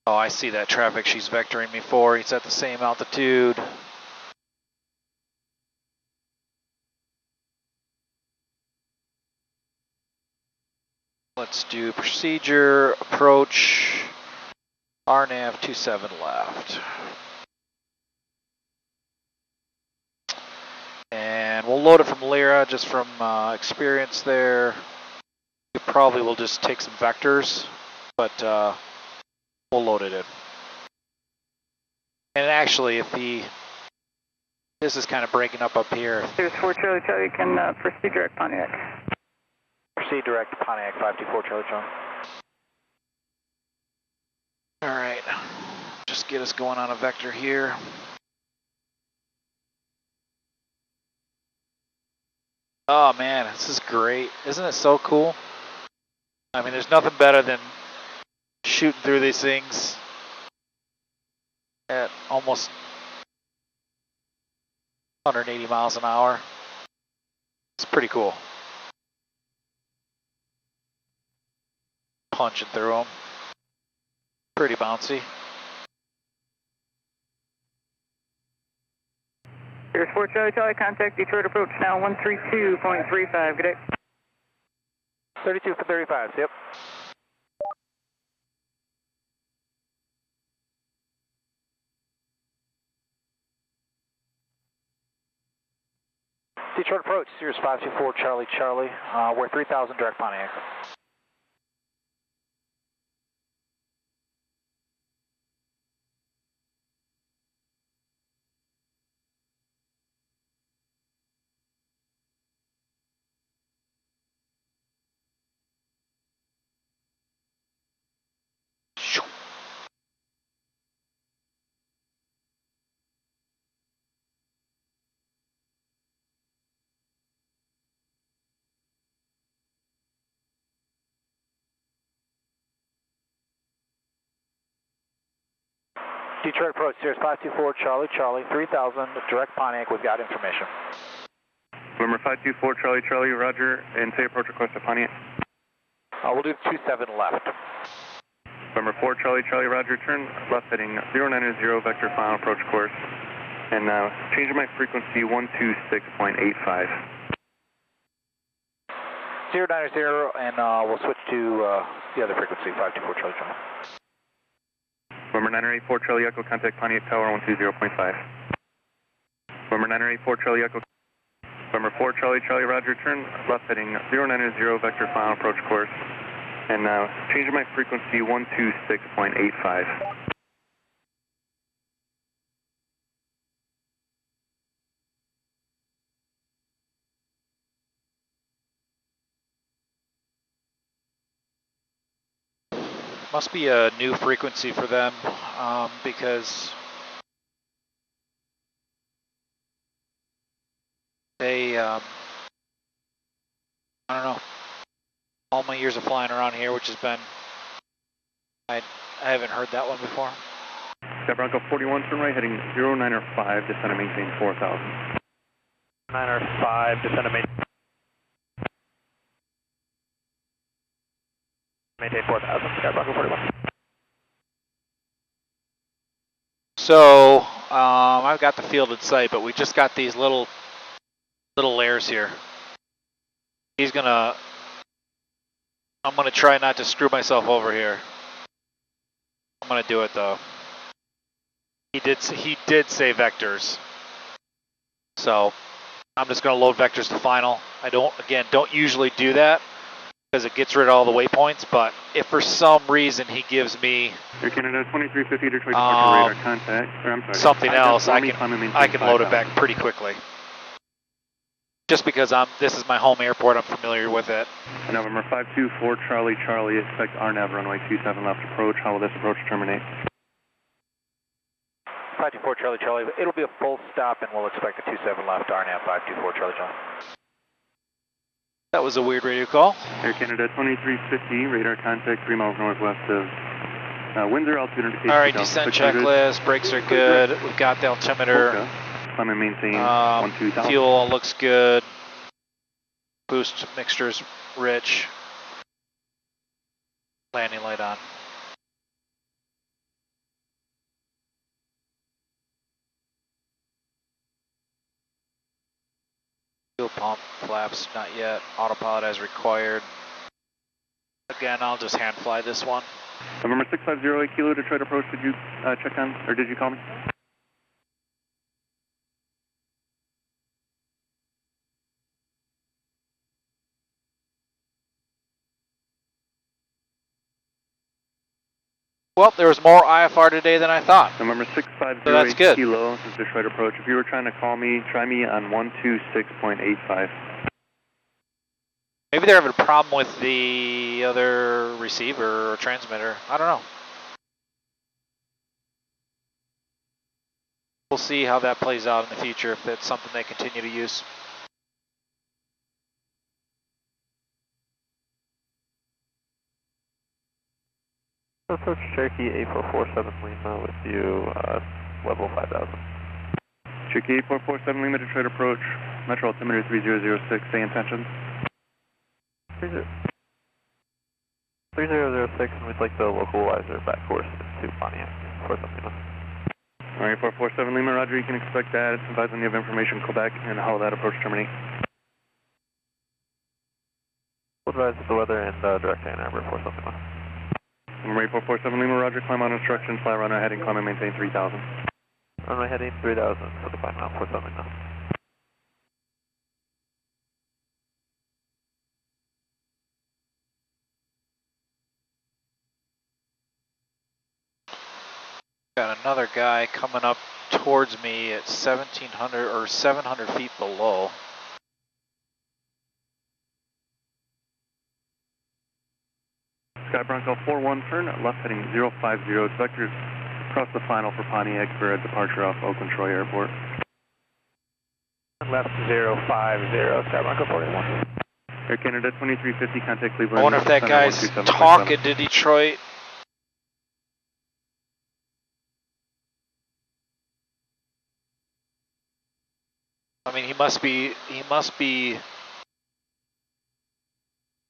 Oh, I see that traffic she's vectoring me for. It's at the same altitude. Let's do procedure, approach, RNAV 27 left. And we'll load it from Lyra, just from experience there. We probably will just take some vectors, but we'll load it in. And actually, if this is kind of breaking up here. There's 4 Charlie Charlie, can proceed direct Pontiac. Proceed direct Pontiac 524 Charlie Charlie. All right, just get us going on a vector here. Oh man, this is great. Isn't it so cool? I mean, there's nothing better than shooting through these things at almost 180 miles an hour. It's pretty cool. Punching through them. Pretty bouncy. Here's 4 Charlie Charlie, contact Detroit approach now 132.35, good day. 32 for 35, yep. Detroit approach, Cirrus 524 Charlie Charlie, we're 3000 direct Pontiac. Detroit approach, Cirrus 524 Charlie Charlie, 3000 direct Pontiac, we've got information. Number 524 Charlie Charlie, roger, and say approach request to Pontiac. We'll do 27 left. Number 4 Charlie Charlie, roger, turn left heading 090 vector final approach course, and changing my frequency 126.85. 090, and we'll switch to the other frequency, 524 Charlie Charlie. Number 984 Charlie Echo, contact Pontiac Tower 120.5. Number 984 Charlie Echo. Number 4 Charlie Charlie, roger, turn left heading 090 vector final approach course, and changing my frequency 126.85. Must be a new frequency for them, because they, I don't know, all my years of flying around here, which has been, I haven't heard that one before. Got Bronco 41, turn right heading 095, descend and maintain 4000. 905, descend and maintain 4000, got Bronco 41. So, I've got the field in sight, but we just got these little layers here. I'm gonna try not to screw myself over here. I'm gonna do it though. He did say vectors. So, I'm just gonna load vectors to final. I don't usually do that, because it gets rid of all the waypoints, but if for some reason he gives me Air Canada 2350 Detroit radar contact, something else, I can load it back pretty quickly. Just because this is my home airport, I'm familiar with it. November 524 Charlie Charlie, expect RNAV runway 27 left approach. How will this approach terminate? 524 Charlie Charlie, it'll be a full stop and we'll expect a 27 left, RNAV 524 Charlie Charlie. That was a weird radio call. Air Canada 2350, radar contact 3 miles northwest of Windsor, altitude indication. All right, descent checklist, brakes are good. We've got the altimeter. Climb and maintain 12,000. Fuel looks good. Boost mixture's rich. Landing light on. Fuel pump flaps not yet. Autopilot as required. Again, I'll just hand fly this one. November 650 Kilo Detroit approach. Did you check on, or did you call me? Well, there was more IFR today than I thought. November 650 so that's good. Kilo, this is Detroit approach. If you were trying to call me, try me on 126.85. Maybe they're having a problem with the other receiver or transmitter. I don't know. We'll see how that plays out in the future, if it's something they continue to use. Approach Cherokee 8447 Lima with you, level 5000. Cherokee 8447 Lima, Detroit approach, Metro altimeter 3006, stay in tension. 3006, and we'd like the localizer back course to Pontiac for something else. Alright, 447 Lima, roger, you can expect that. Advise on the information, call back, and how will that approach terminate? We'll advise the weather and direct Ann Arbor for something else. Number 8447 Lima, roger, climb on instructions, fly runway heading, climb and maintain 3000. Runway heading 3000 for the climb out for something else. Got another guy coming up towards me at 1700 or 700 feet below. Sky Bronco 41, turn left heading 050, vectors across the final for Pontiac for a departure off Oakland Troy Airport. Left 050, Sky Bronco 41. Air Canada 2350, contact Cleveland. I wonder if that guy's talking to Detroit. I mean, he must be,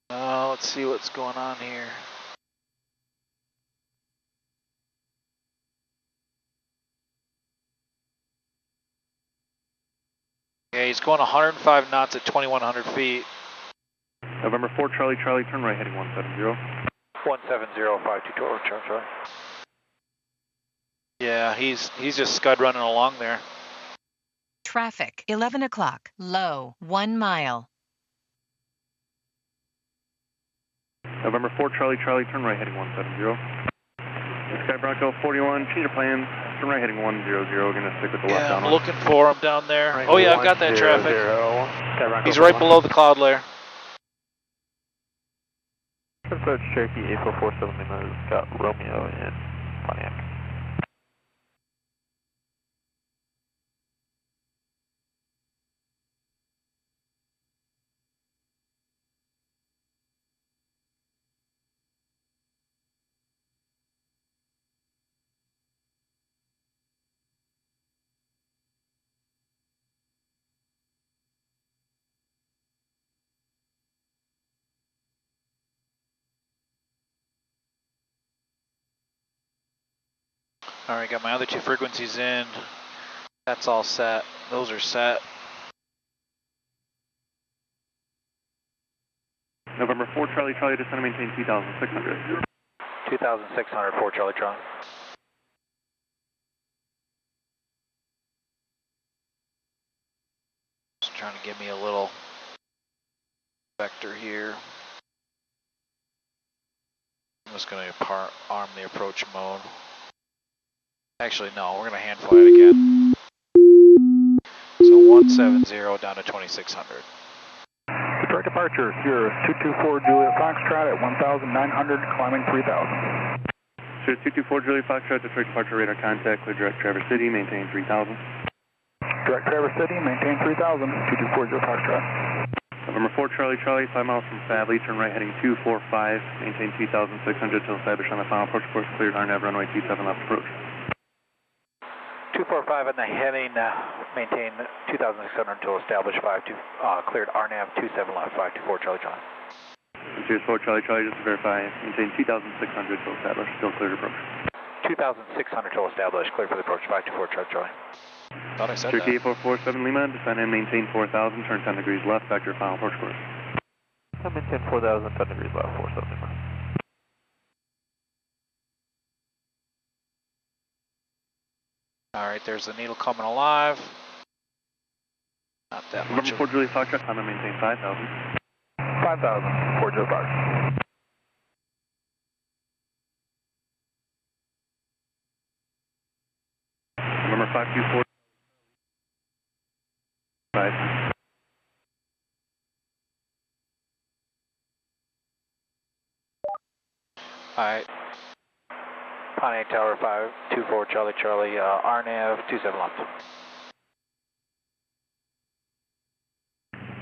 let's see what's going on here. Yeah, he's going 105 knots at 2,100 feet. November 4 Charlie Charlie, turn right heading 170. 170-522 Charlie. Yeah, he's just scud running along there. Traffic, 11 o'clock, low, 1 mile. November 4 Charlie Charlie, turn right heading 170. Sky Bronco 41, change of plans, turn right heading 100, gonna stick with the left down. I'm looking for him down there. Right, oh yeah, I've got that traffic. He's right below the cloud layer. Approach Cherokee 8447 Lima has got Romeo in Pontiac. All right, got my other two frequencies in. That's all set. Those are set. November 4 Charlie Charlie, descend and maintain 2,600. 2,600 for Charlie Charlie. Just trying to give me a little vector here. I'm just going to arm the approach mode. Actually, no, we're going to hand fly it again. So 170 down to 2600. Detroit departure, Cirrus 224 Juliet Foxtrot at 1,900, climbing 3,000. Cirrus 224 Juliet Foxtrot, Detroit departure radar contact, clear direct Traverse City, maintain 3,000. Direct Traverse City, maintain 3,000, 224 Juliet Foxtrot. November 4 Charlie Charlie, 5 miles from Fadley, turn right heading 245, maintain 2,600 till established on the final approach course, cleared RNAV runway 27 left approach. 245 on the heading, maintain 2,600 until established, cleared RNAV 27 left, 524 Charlie Charlie. Cirrus 4 Charlie Charlie, just to verify, maintain 2,600 till established, still cleared approach. 2,600 till established, cleared for the approach, 524 Charlie Charlie. Thought I said Turkey that. 8447 Lima, descend and maintain 4,000, turn 10 degrees left, back to your final approach course. Maintain 4,000, 10 degrees left, 47 Lima. All right, there's the needle coming alive. Not that much. November 4 Juliet Foxtrot, time to maintain 5,000. 5,000, 4 Juliet Fox. November 524. 5. All right. Pontiac Tower 524 Charlie Charlie, RNAV 27 left.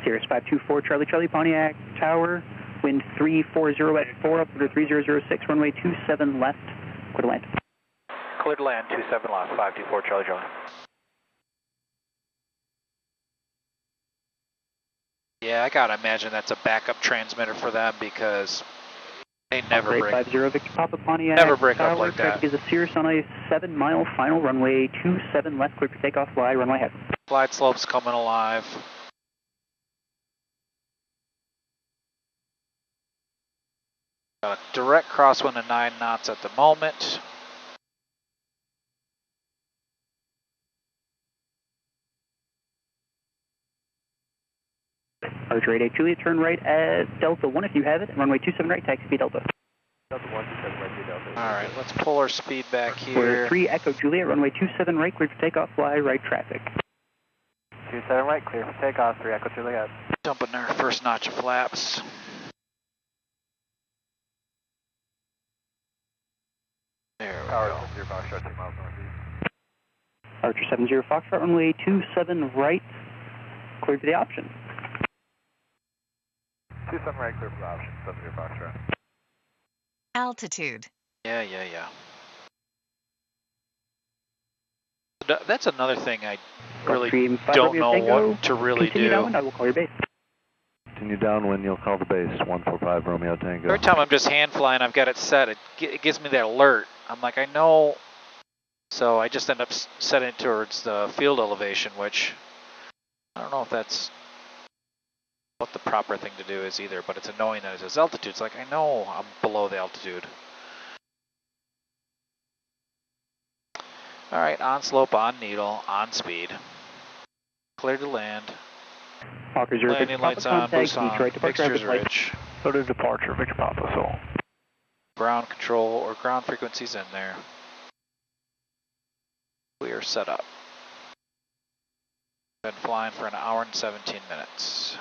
Cirrus 524 Charlie Charlie, Pontiac Tower, wind 340 at 4, up to 3006, runway 27 left, clear to land. Clear to land 27 left, 524 Charlie Charlie. Yeah, I gotta imagine that's a backup transmitter for them because they never break. 50 Victor Papa Pontiac Never break Tower, up like that. traffic is a Cirrus on a 7-mile final, runway 27 left, clear for takeoff, fly, runway ahead. Glide slope's coming alive. Got a direct crosswind of 9 knots at the moment. Archer 88 Juliet, turn right at Delta 1 if you have it, and runway 27 right, taxi via Delta. Delta 1, 27 right to Delta. Alright, let's pull our speed back here. We're 3 Echo Juliet, runway 27 right, clear for takeoff, fly, right traffic. 27 right, clear for takeoff, 3 Echo Juliet. Dumping our first notch of flaps. There we go. Archer 70 Foxtrot, runway 27 right, clear for the option. 27 right, clear for the option, 70 Foxtrot. Altitude. Yeah. That's another thing I really don't know what to really Continue do. downwind, I will call your base. Continue downwind, you'll call the base, 145 Romeo Tango. Every time I'm just hand flying, I've got it set, it gives me that alert. I'm like, I know. So I just end up setting it towards the field elevation, which I don't know if that's what the proper thing to do is either, but it's annoying that it says altitude. It's like, I know I'm below the altitude. All right, on slope, on needle, on speed. Clear to land. Hawker 0, Landing lights on, boost on, fixtures rich. So to departure, Victor Papa, so. Ground control or ground frequencies in there. We are set up. Been flying for an hour and 17 minutes.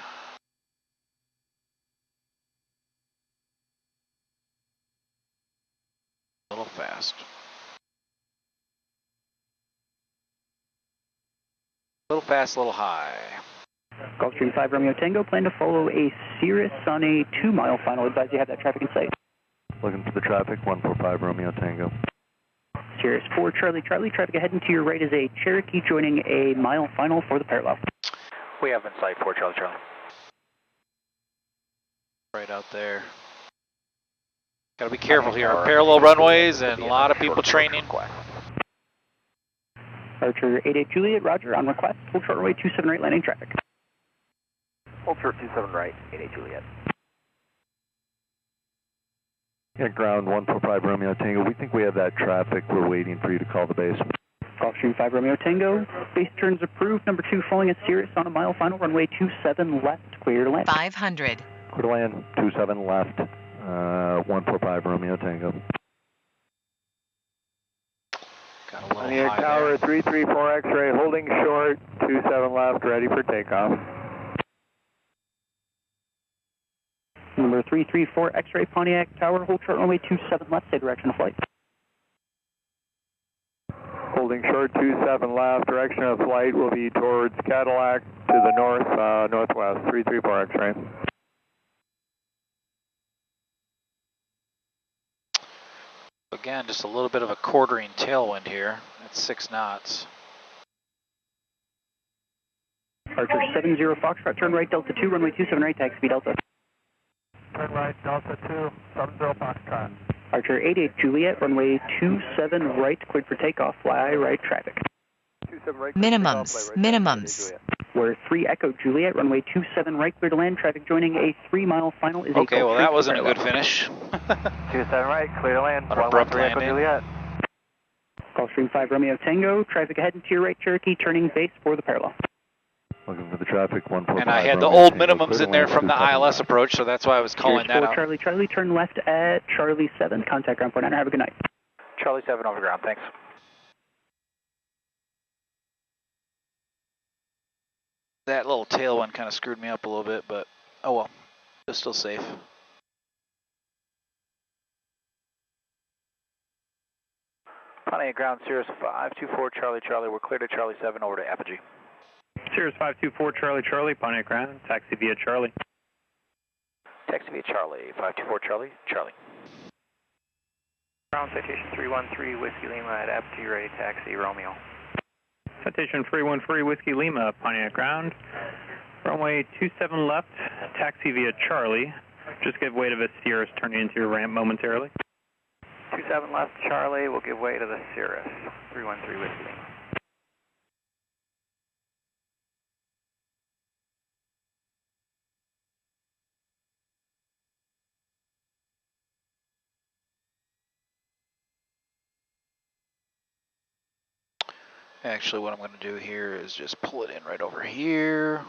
A little fast. A little fast, a little high. Gulfstream 5 Romeo Tango, plan to follow a Cirrus on a 2-mile final. Advise you have that traffic in sight. Looking for the traffic, 145 Romeo Tango. Cirrus 4 Charlie Charlie, traffic ahead and to your right is a Cherokee joining a mile final for the parallel. We have in sight 4 Charlie Charlie. Right out there. Gotta be careful here. Parallel runways and a lot of people training. Archer 88 Juliet, roger, on request. Hold short runway 27 right, landing traffic. Hold short 27 right, 88 Juliet. Yeah, ground 145 Romeo Tango. We think we have that traffic. We're waiting for you to call the base. Gulfstream 5 Romeo Tango, base turns approved. Number 2 following a Cirrus on a mile final, runway 27 left, clear to land. 500. Clear to land, 27 left, 145 Romeo Tango. Got a little Pontiac high Tower, there. 334 X-ray, holding short, 27 left, ready for takeoff. Number 334 X-ray Pontiac Tower, hold short runway 27 left, stay direction of flight. Holding short, 27 left, direction of flight will be towards Cadillac to the north, northwest, 334 X-ray. Again, just a little bit of a quartering tailwind here at 6 knots. Archer 70 Foxtrot, turn right Delta 2, runway 27 right, taxi Delta. Turn right, Delta 2, 70 Foxtrot. Archer 88 Juliet, runway 27 right, cleared for takeoff, fly right traffic. 27 right, Minimums, minimums. We're 3 Echo Juliet, runway 27 right, clear to land, traffic joining a 3-mile final is Okay, a well that wasn't a good finish. 27 right, clear to land, An abrupt 113 Echo landing. Juliet. Gulfstream 5 Romeo Tango, traffic ahead and to your right, Cherokee, turning base for the parallel. Looking for the traffic, 145. And I had the old minimums in there from the ILS approach, so that's why I was calling that out. Charlie, Charlie, turn left at Charlie 7, contact ground point 9, have a good night. Charlie 7 over ground, thanks. That little tailwind kind of screwed me up a little bit, but oh well, it's still safe. Pontiac ground, Cirrus 524 Charlie Charlie, we're clear to Charlie 7 over to Apogee. Cirrus 524 Charlie Charlie, Pontiac ground, taxi via Charlie. Taxi via Charlie, 524 Charlie, Charlie. Ground citation 313 Whiskey Lima at Apogee, ready taxi Romeo. Citation 313 Whiskey Lima, Pontiac ground. Runway 27 left, taxi via Charlie. Just give way to the Cirrus turning into your ramp momentarily. 27 left Charlie, we'll give way to the Cirrus 313 Whiskey Lima. Actually, what I'm going to do here is just pull it in right over here.